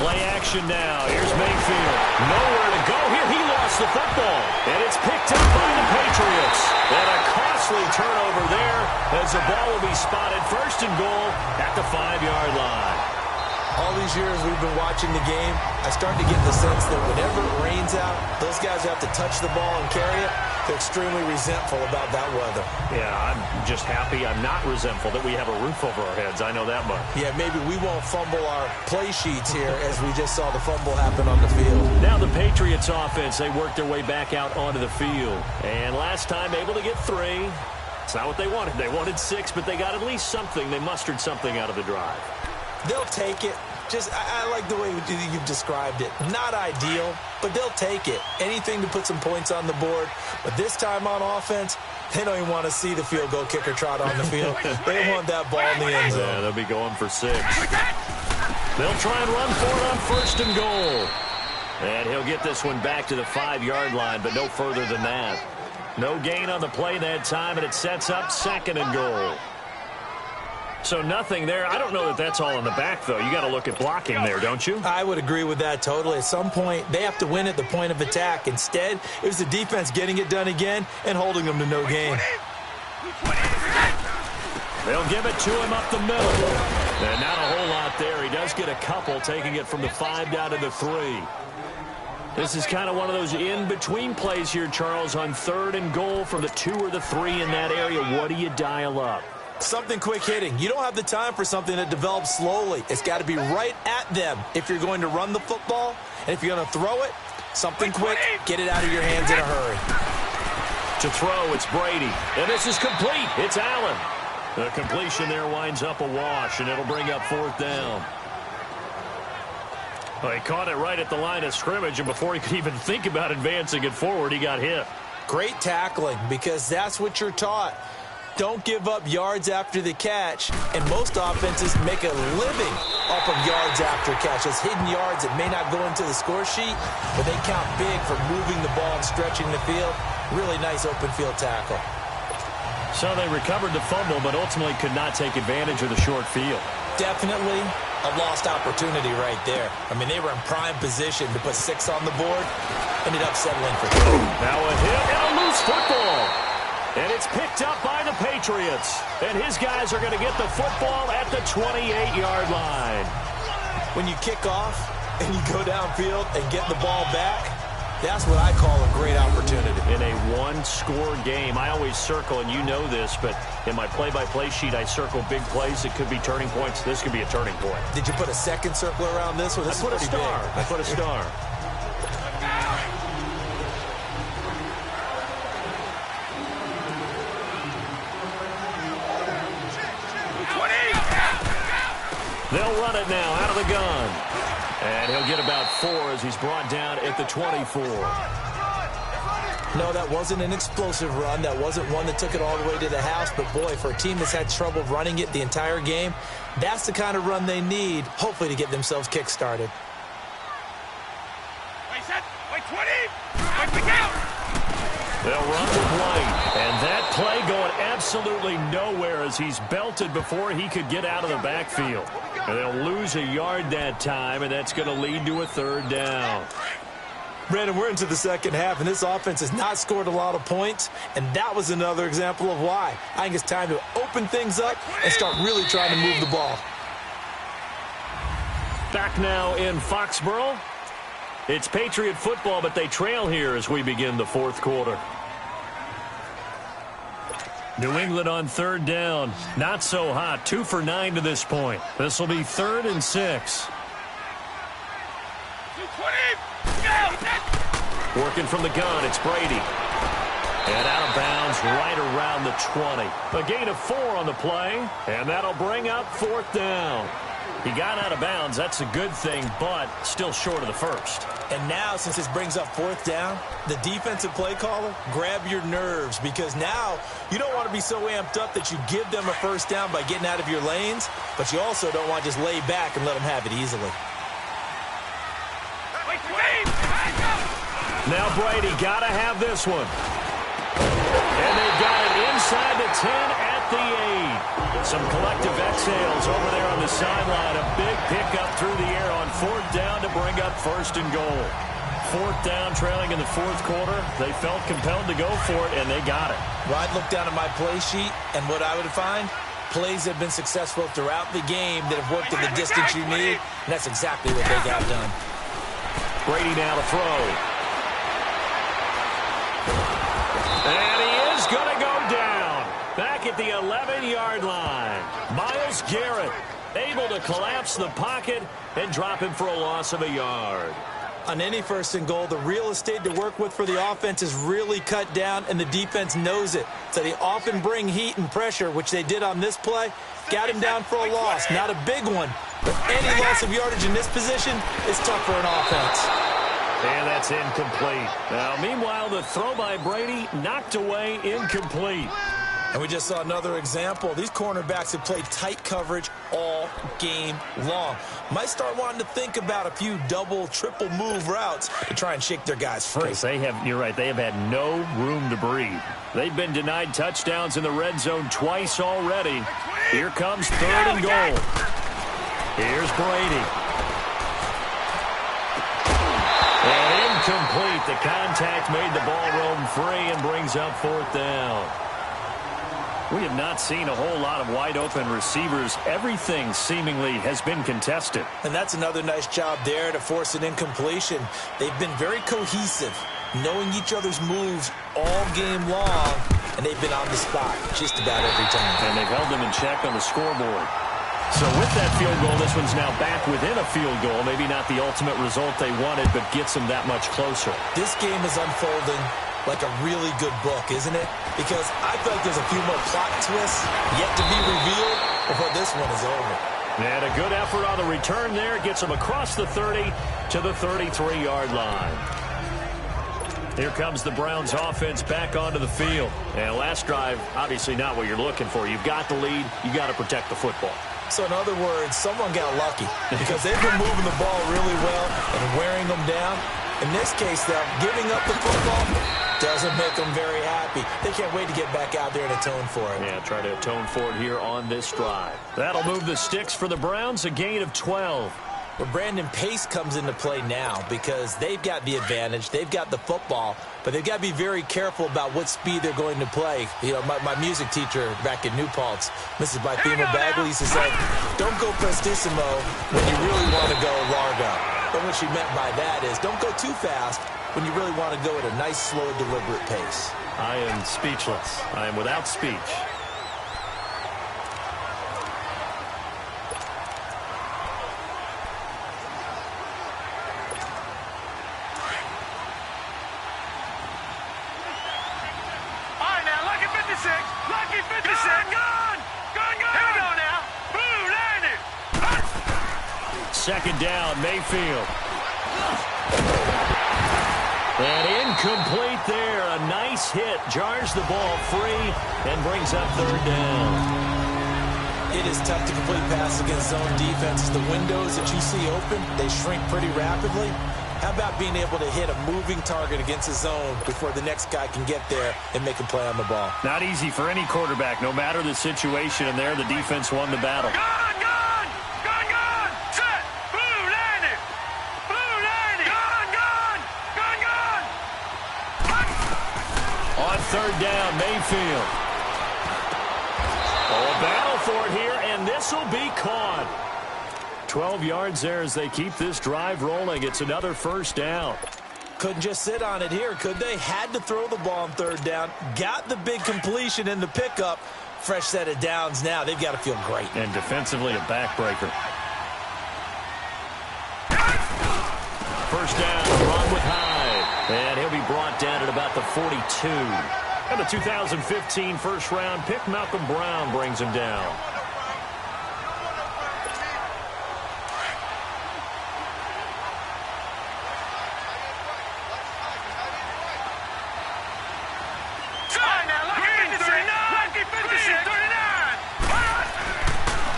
Play action now. Here's Mayfield. Nowhere to go here. He lost the football. And it's picked up by the Patriots. And a costly turnover there as the ball will be spotted 1st and goal at the 5-yard line. All these years we've been watching the game, I start to get the sense that whenever it rains out, those guys have to touch the ball and carry it. They're extremely resentful about that weather. Yeah, I'm just happy I'm not resentful that we have a roof over our heads. I know that much. Yeah, maybe we won't fumble our play sheets here as we just saw the fumble happen on the field. Now the Patriots offense, they worked their way back out onto the field. And last time able to get 3. It's not what they wanted. They wanted 6, but they got at least something. They mustered something out of the drive. They'll take it. I like the way you've described it. Not ideal, but they'll take it. Anything to put some points on the board. But this time on offense, they don't even want to see the field goal kicker trot on the field. They want that ball in the end zone. Yeah, they'll be going for 6. They'll try and run for it on 1st and goal. And he'll get this one back to the 5-yard line, but no further than that. No gain on the play that time, and it sets up 2nd and goal. So nothing there. I don't know that that's all in the back, though. You got to look at blocking there, don't you? I would agree with that totally. At some point, they have to win at the point of attack. Instead, it was the defense getting it done again and holding them to no gain. They'll give it to him up the middle. And not a whole lot there. He does get a couple, taking it from the 5 down to the 3. This is kind of one of those in-between plays here, Charles, on 3rd and goal from the 2 or the 3 in that area. What do you dial up? Something quick hitting. You don't have the time for something that develops slowly. It's got to be right at them if you're going to run the football. And if you're going to throw it, something quick, get it out of your hands in a hurry. To throw, it's Brady. And this is complete. It's Allen. The completion there winds up a wash, and it'll bring up 4th down. Well, he caught it right at the line of scrimmage, and before he could even think about advancing it forward, he got hit. Great tackling, because that's what you're taught. Don't give up yards after the catch, and most offenses make a living off of yards after catch. Those hidden yards that may not go into the score sheet, but they count big for moving the ball and stretching the field. Really nice open field tackle. So they recovered the fumble, but ultimately could not take advantage of the short field. Definitely a lost opportunity right there. I mean, they were in prime position to put 6 on the board. Ended up settling for 3. Now a hit and a loose football. And it's picked up by the Patriots. And his guys are going to get the football at the 28-yard line. When you kick off and you go downfield and get the ball back, that's what I call a great opportunity. In a one-score game, I always circle, and you know this, but in my play-by-play sheet, I circle big plays. It could be turning points. This could be a turning point. Did you put a second circle around this one? This I put a star. Big. I put a star. They'll run it now out of the gun. And he'll get about 4 as he's brought down at the 24. No, that wasn't an explosive run. That wasn't one that took it all the way to the house. But, boy, for a team that's had trouble running it the entire game, that's the kind of run they need, hopefully, to get themselves kick-started. Wait, 20. Wait, pick out. They'll run with White. And that play going absolutely nowhere as he's belted before he could get out of the backfield. And they'll lose a yard that time, and that's going to lead to a 3rd down. Brandon, we're into the second half, and this offense has not scored a lot of points, and that was another example of why. I think it's time to open things up and start really trying to move the ball. Back now in Foxborough. It's Patriot football, but they trail here as we begin the 4th quarter. New England on 3rd down. Not so hot. 2 for 9 to this point. This will be 3rd and 6. Working from the gun, it's Brady. And out of bounds right around the 20. A gain of 4 on the play, and that'll bring up 4th down. He got out of bounds. That's a good thing, but still short of the 1st. And now, since this brings up 4th down, the defensive play caller, grab your nerves, because now you don't want to be so amped up that you give them a 1st down by getting out of your lanes, but you also don't want to just lay back and let them have it easily. Now Brady got to have this one. And they got it inside the 10 at the 8. Some collective exhales over there on the sideline. A big pickup through the air on 4th down to bring up 1st and goal. 4th down trailing in the 4th quarter. They felt compelled to go for it, and they got it. Well, I'd look down at my play sheet, and what I would find, plays have been successful throughout the game that have worked at the distance you need, and that's exactly what they got done. Brady now to throw. And he is going to go down. Back at the 11-yard line. Myles Garrett able to collapse the pocket and drop him for a loss of a yard. On any 1st and goal, the real estate to work with for the offense is really cut down, and the defense knows it. So they often bring heat and pressure, which they did on this play. Got him down for a loss. Not a big one, but any loss of yardage in this position is tough for an offense. And that's incomplete. Now, meanwhile, the throw by Brady knocked away, incomplete. And we just saw another example. These cornerbacks have played tight coverage all game long. Might start wanting to think about a few double, triple move routes to try and shake their guys free. You're right, they have had no room to breathe. They've been denied touchdowns in the red zone twice already. Here comes 3rd and goal. Here's Brady. And incomplete. The contact made the ball roam free and brings up 4th down. We have not seen a whole lot of wide-open receivers. Everything seemingly has been contested. And that's another nice job there to force an incompletion. They've been very cohesive, knowing each other's moves all game long, and they've been on the spot just about every time. And they've held them in check on the scoreboard. So with that field goal, this one's now back within a field goal. Maybe not the ultimate result they wanted, but gets them that much closer. This game is unfolding like a really good book, isn't it? Because I feel like there's a few more plot twists yet to be revealed before this one is over. And a good effort on the return there. Gets him across the 30 to the 33-yard line. Here comes the Browns offense back onto the field. And last drive, obviously not what you're looking for. You've got the lead. You've got to protect the football. So in other words, someone got lucky because they've been moving the ball really well and wearing them down. In this case, though, giving up the football doesn't make them very happy. They can't wait to get back out there and atone for it. Yeah, try to atone for it here on this drive. That'll move the sticks for the Browns, a gain of 12. Well, Brandon, pace comes into play now because they've got the advantage. They've got the football, but they've got to be very careful about what speed they're going to play. You know, my music teacher back in New Paltz, Mrs. Bythema Bagley, used to say, don't go prestissimo when you really want to go largo. And what she meant by that is don't go too fast when you really want to go at a nice, slow, deliberate pace. I am speechless. I am without speech. Lucky 56. Gun! Here we go now. Boom, landed. Second down, Mayfield. And incomplete there. A nice hit. Jars the ball free and brings up third down. It is tough to complete passes against zone defenses. The windows that you see open, they shrink pretty rapidly. How about being able to hit a moving target against a zone before the next guy can get there and make a play on the ball? Not easy for any quarterback, no matter the situation, and there the defense won the battle. Gun, gun! Gun, gun! Set! Blue, landed! Blue, landed! Gun, gun! Gun, gun! On third down, Mayfield. Oh, a battle for it here, and this will be caught. 12 yards there as they keep this drive rolling. It's another first down. Couldn't just sit on it here, could they? Had to throw the ball on third down. Got the big completion in the pickup. Fresh set of downs now. They've got to feel great. And defensively, a backbreaker. First down, run with Hyde. And he'll be brought down at about the 42. And the 2015 first-round pick, Malcolm Brown, brings him down.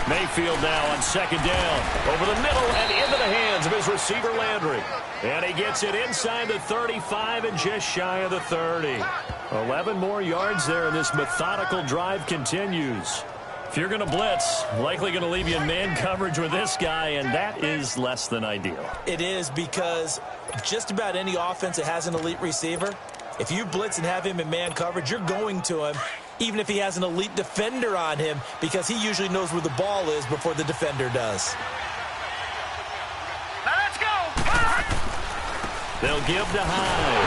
Mayfield now on second down. Over the middle and into the hands of his receiver, Landry. And he gets it inside the 35 and just shy of the 30. 11 more yards there, and this methodical drive continues. If you're going to blitz, likely going to leave you in man coverage with this guy, and that is less than ideal. It is, because just about any offense that has an elite receiver, if you blitz and have him in man coverage, you're going to him, even if he has an elite defender on him, because he usually knows where the ball is before the defender does. Now let's go. They'll give to Hyde.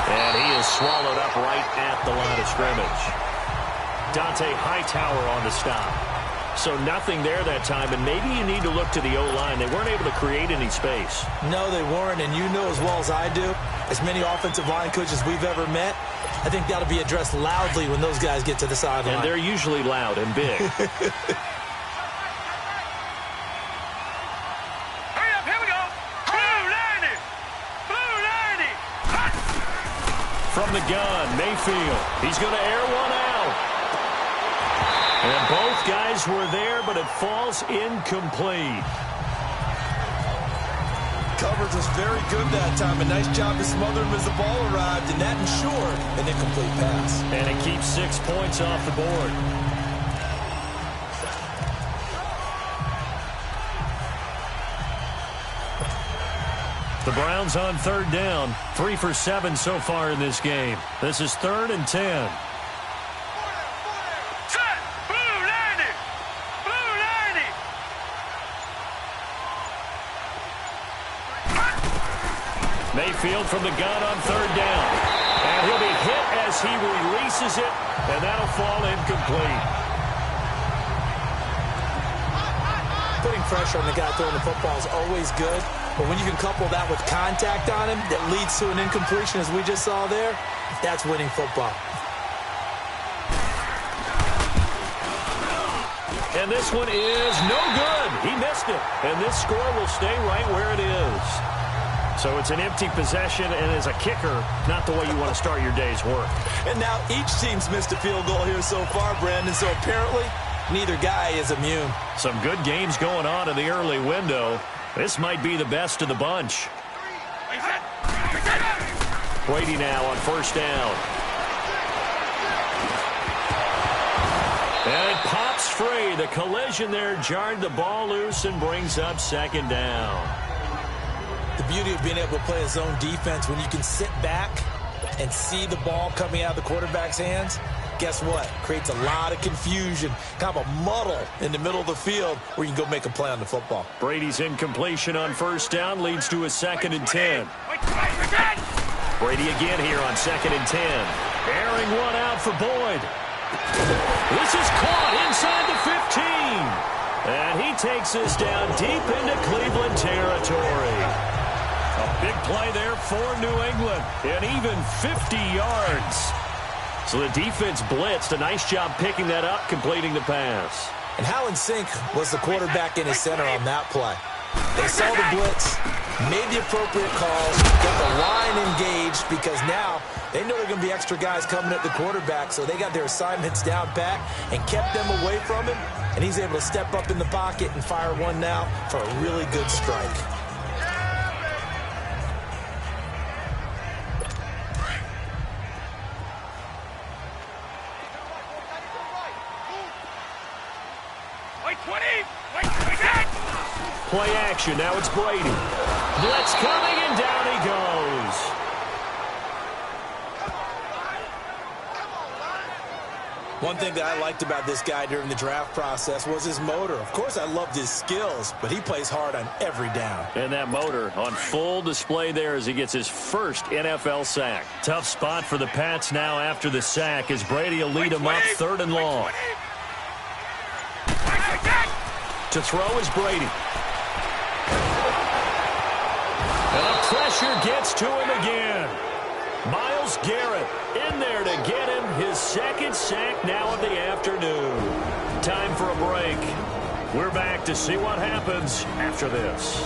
And he is swallowed up right at the line of scrimmage. Dante Hightower on the stop. So nothing there that time, and maybe you need to look to the O-line. They weren't able to create any space. No, they weren't, and you know as well as I do, as many offensive line coaches we've ever met, I think that'll be addressed loudly when those guys get to the sideline. And they're usually loud and big. Hurry up, here we go. Blue, landed. Blue, landed. From the gun, Mayfield. He's going to air one out. And both guys were there, but it falls incomplete. Coverage was very good that time. A nice job to smother him as the ball arrived, and that ensured an incomplete pass. And it keeps 6 points off the board. The Browns on third down. 3 for 7 so far in this game. This is 3rd and 10. Mayfield from the gun on third down. And he'll be hit as he releases it, and that'll fall incomplete. Putting pressure on the guy throwing the football is always good, but when you can couple that with contact on him that leads to an incompletion, as we just saw there, that's winning football. And this one is no good. He missed it. And this score will stay right where it is. So it's an empty possession, and as a kicker, not the way you want to start your day's work. And now each team's missed a field goal here so far, Brandon, so apparently neither guy is immune. Some good games going on in the early window. This might be the best of the bunch. Brady now on first down. And it pops free. The collision there jarred the ball loose and brings up second down. The beauty of being able to play a zone defense when you can sit back and see the ball coming out of the quarterback's hands, guess what? Creates a lot of confusion, kind of a muddle in the middle of the field where you can go make a play on the football. Brady's incompletion on first down leads to a 2nd and 10. Brady again here on 2nd and 10. Airing one out for Boyd. This is caught inside the 15. And he takes this down deep into Cleveland territory. A big play there for New England. And even 50 yards. So the defense blitzed. A nice job picking that up, completing the pass. And how in sync was the quarterback in his center on that play? They saw the blitz, made the appropriate calls, got the line engaged, because now they know there are going to be extra guys coming at the quarterback, so they got their assignments down pat and kept them away from him, and he's able to step up in the pocket and fire one now for a really good strike. Play action. Now it's Brady. Blitz coming, and down he goes. One thing that I liked about this guy during the draft process was his motor. Of course, I loved his skills, but he plays hard on every down. And that motor on full display there as he gets his first NFL sack. Tough spot for the Pats now after the sack as Brady will lead him up 3rd and long. To throw is Brady. And the pressure gets to him again. Myles Garrett in there to get him his 2nd sack now of the afternoon. Time for a break. We're back to see what happens after this.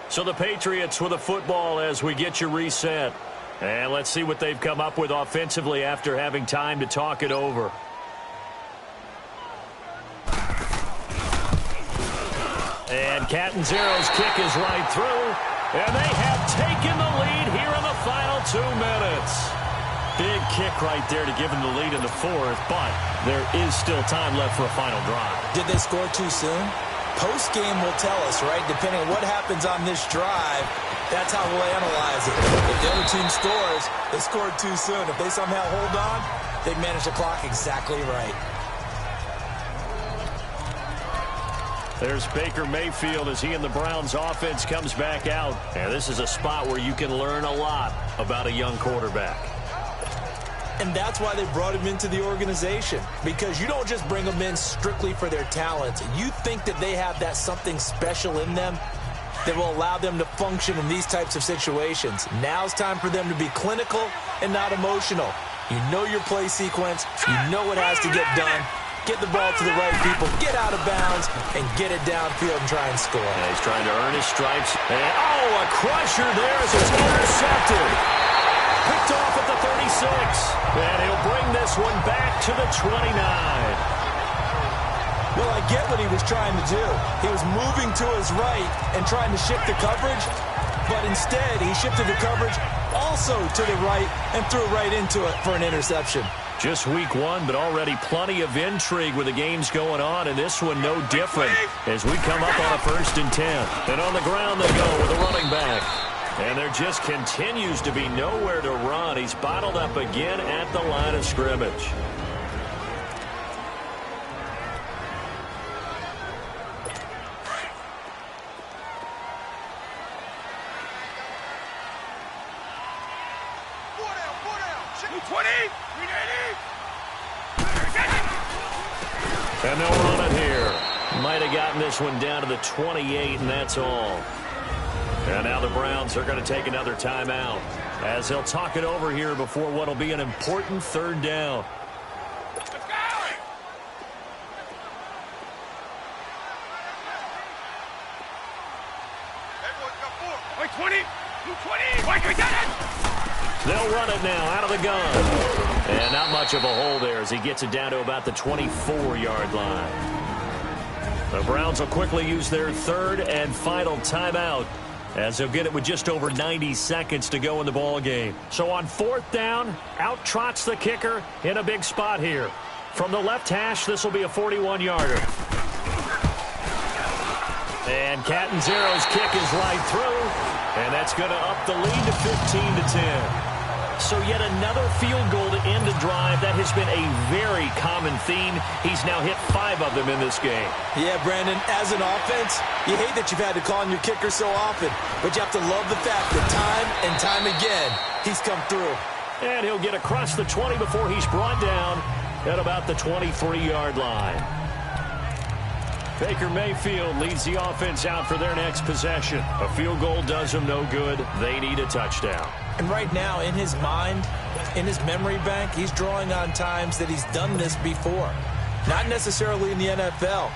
So the Patriots with a football as we get you reset. And let's see what they've come up with offensively after having time to talk it over. And Catanzero's kick is right through. And they have taken the lead here in the final 2 minutes. Big kick right there to give them the lead in the 4th, but there is still time left for a final drive. Did they score too soon? Post-game will tell us, right? Depending on what happens on this drive, that's how we'll analyze it. If the other team scores, they scored too soon. If they somehow hold on, they manage the clock exactly right. There's Baker Mayfield as he and the Browns offense comes back out. And this is a spot where you can learn a lot about a young quarterback. And that's why they brought him into the organization. Because you don't just bring them in strictly for their talent. You think that they have that something special in them that will allow them to function in these types of situations. Now's time for them to be clinical and not emotional. You know your play sequence. You know what has to get done. Get the ball to the right people, get out of bounds, and get it downfield and try and score. Yeah, he's trying to earn his stripes. And, a crusher there as it's intercepted. Picked off at the 36. And he'll bring this one back to the 29. Well, I get what he was trying to do. He was moving to his right and trying to shift the coverage, but instead he shifted the coverage also to the right and threw right into it for an interception. Just week 1, but already plenty of intrigue with the games going on, and this one no different as we come up on a 1st and 10. And on the ground they go with a running back. And there just continues to be nowhere to run. He's bottled up again at the line of scrimmage. And they'll run it here. Might have gotten this one down to the 28, and that's all. And now the Browns are going to take another timeout as they'll talk it over here before what will be an important third down. They'll run it now out of the gun. And not much of a hole there as he gets it down to about the 24-yard line. The Browns will quickly use their third and final timeout as they'll get it with just over 90 seconds to go in the ball game. So on fourth down, out trots the kicker in a big spot here. From the left hash, this will be a 41-yarder. And Catanzero's kick is right through, and that's going to up the lead to 15-10. So yet another field goal to end a drive. That has been a very common theme. He's now hit 5 of them in this game. Yeah, Brandon, as an offense, you hate that you've had to call on your kicker so often, but you have to love the fact that time and time again, he's come through. And he'll get across the 20 before he's brought down at about the 23-yard line. Baker Mayfield leads the offense out for their next possession. A field goal does them no good. They need a touchdown. And right now, in his mind, in his memory bank, he's drawing on times that he's done this before. Not necessarily in the NFL.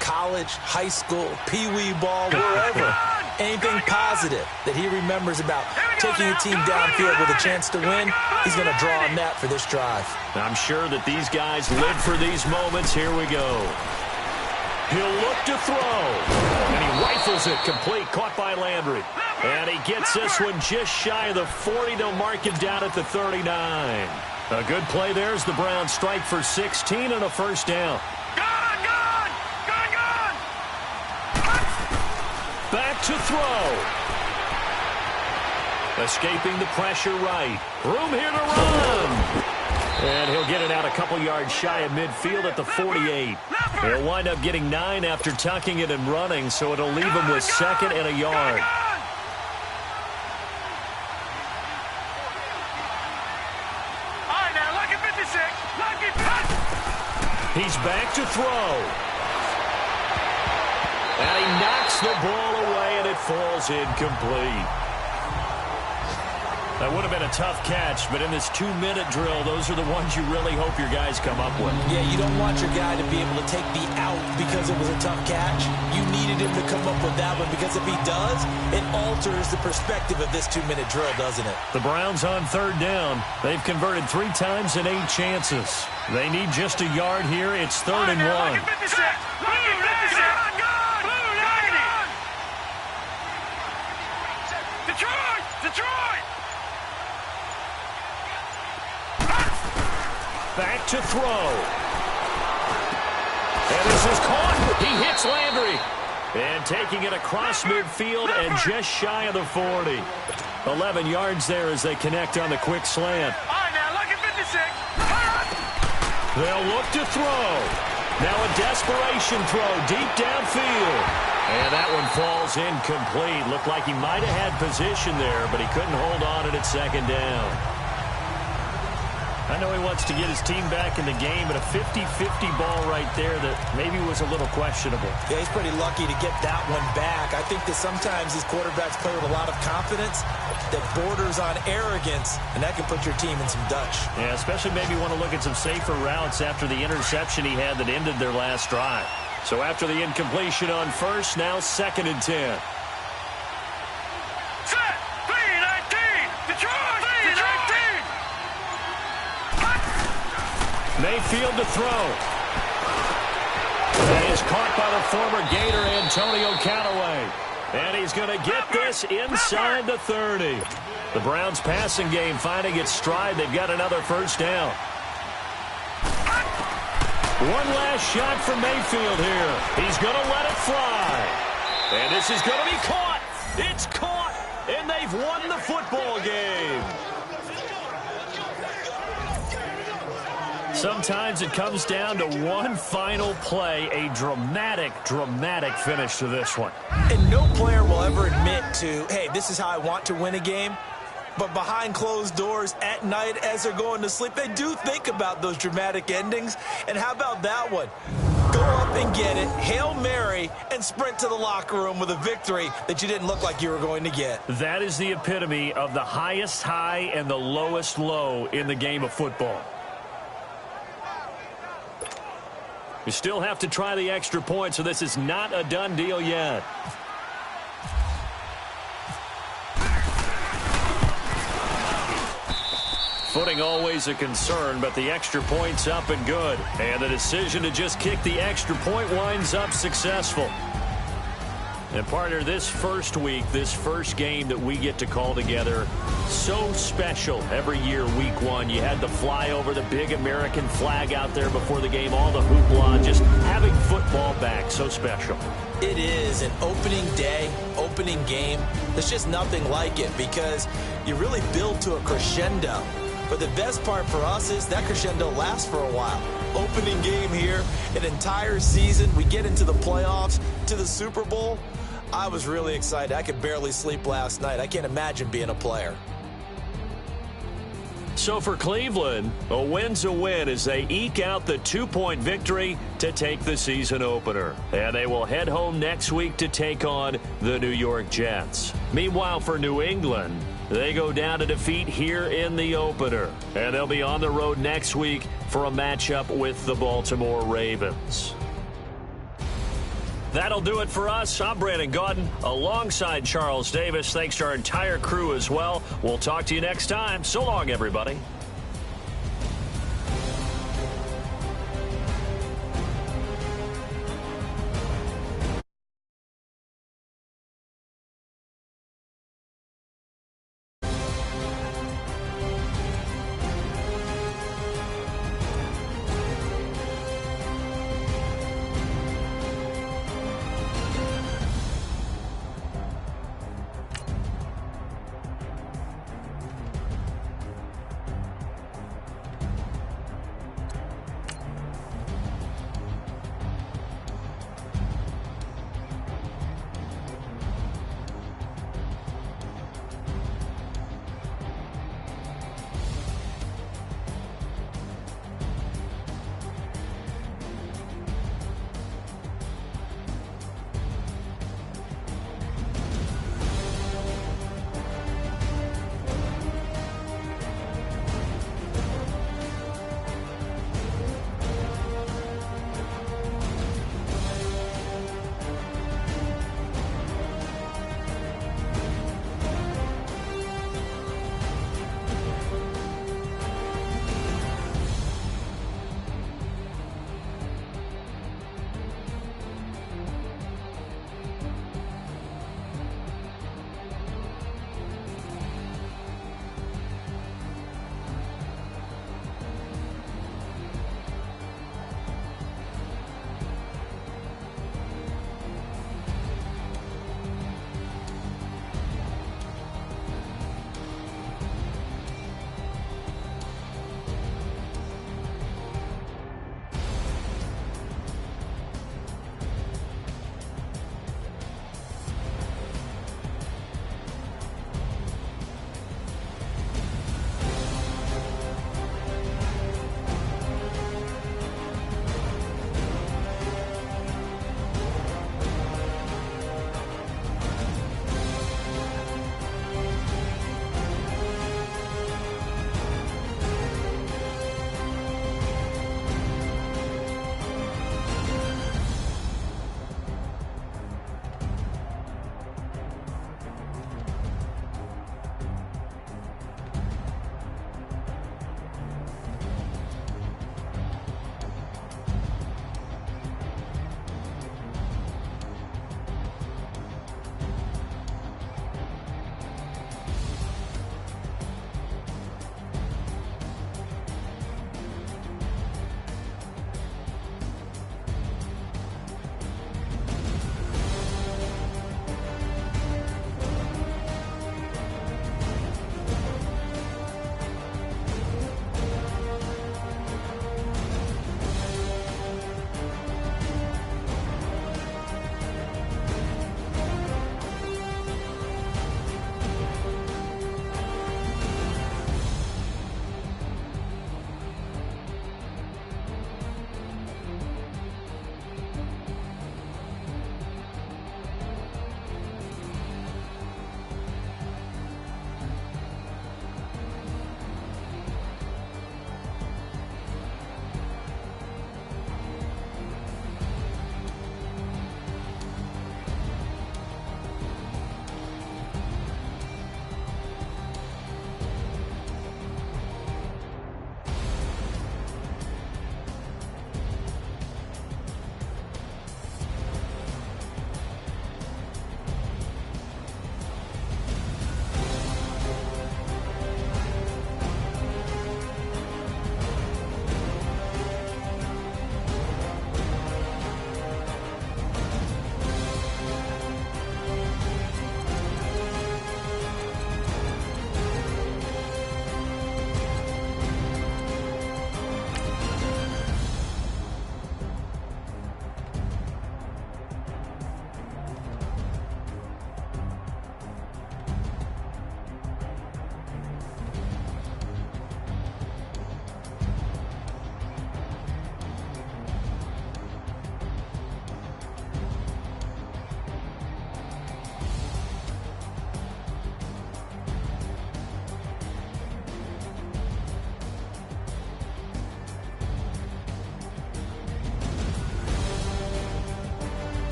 College, high school, pee-wee ball, wherever. Anything positive that he remembers about taking a team downfield with a chance to win, he's going to draw on that for this drive. I'm sure that these guys live for these moments. Here we go. He'll look to throw. And he rifles it complete. Caught by Landry. And he gets this one just shy of the 40. They'll mark it down at the 39. A good play there as the Browns strike for 16 and a first down. Back to throw. Escaping the pressure right. Room here to run. And he'll get it out a couple yards shy of midfield at the 48. He'll wind up getting 9 after tucking it and running, so it'll leave him with second and a yard. He's back to throw. And he knocks the ball away, and it falls incomplete. That would have been a tough catch, but in this 2-minute drill, those are the ones you really hope your guys come up with. Yeah, you don't want your guy to be able to take the out because it was a tough catch. You needed him to come up with that one because if he does, it alters the perspective of this 2-minute drill, doesn't it? The Browns on third down. They've converted 3 times in 8 chances. They need just a yard here. It's 3rd and 1. Detroit! Back to throw. And this is caught. He hits Landry. And taking it across midfield and just shy of the 40. 11 yards there as they connect on the quick slant. They'll look to throw. Now a desperation throw deep downfield. And that one falls incomplete. Looked like he might have had position there, but he couldn't hold on at second down. I know he wants to get his team back in the game, but a 50-50 ball right there that maybe was a little questionable. Yeah, he's pretty lucky to get that one back. I think that sometimes these quarterbacks play with a lot of confidence that borders on arrogance, and that can put your team in some Dutch. Yeah, especially maybe want to look at some safer routes after the interception he had that ended their last drive. So after the incompletion on first, now 2nd and 10. Mayfield to throw. And he's caught by the former Gator Antonio Callaway. And he's going to get this inside the 30. The Browns passing game finding its stride. They've got another first down. One last shot from Mayfield here. He's going to let it fly. And this is going to be caught. It's caught. And they've won the football game. Sometimes it comes down to one final play, a dramatic finish to this one. And no player will ever admit to, hey, this is how I want to win a game. But behind closed doors at night as they're going to sleep, they do think about those dramatic endings. And how about that one? Go up and get it, Hail Mary, and sprint to the locker room with a victory that you didn't look like you were going to get. That is the epitome of the highest high and the lowest low in the game of football. You still have to try the extra point, so this is not a done deal yet. Footing always a concern, but the extra point's up and good. And the decision to just kick the extra point winds up successful. And partner, this first week, this first game that we get to call together, so special every year, week one. You had the fly over the big American flag out there before the game, all the hoopla, just having football back, so special. It is an opening day, opening game. There's just nothing like it because you really build to a crescendo. But the best part for us is that crescendo lasts for a while. Opening game here, an entire season. We get into the playoffs, to the Super Bowl. I was really excited. I could barely sleep last night. I can't imagine being a player. So for Cleveland, a win's a win as they eke out the 2-point victory to take the season opener. And they will head home next week to take on the New York Jets. Meanwhile, for New England, they go down to defeat here in the opener. And they'll be on the road next week for a matchup with the Baltimore Ravens. That'll do it for us. I'm Brandon Gaudin alongside Charles Davis. Thanks to our entire crew as well. We'll talk to you next time. So long, everybody.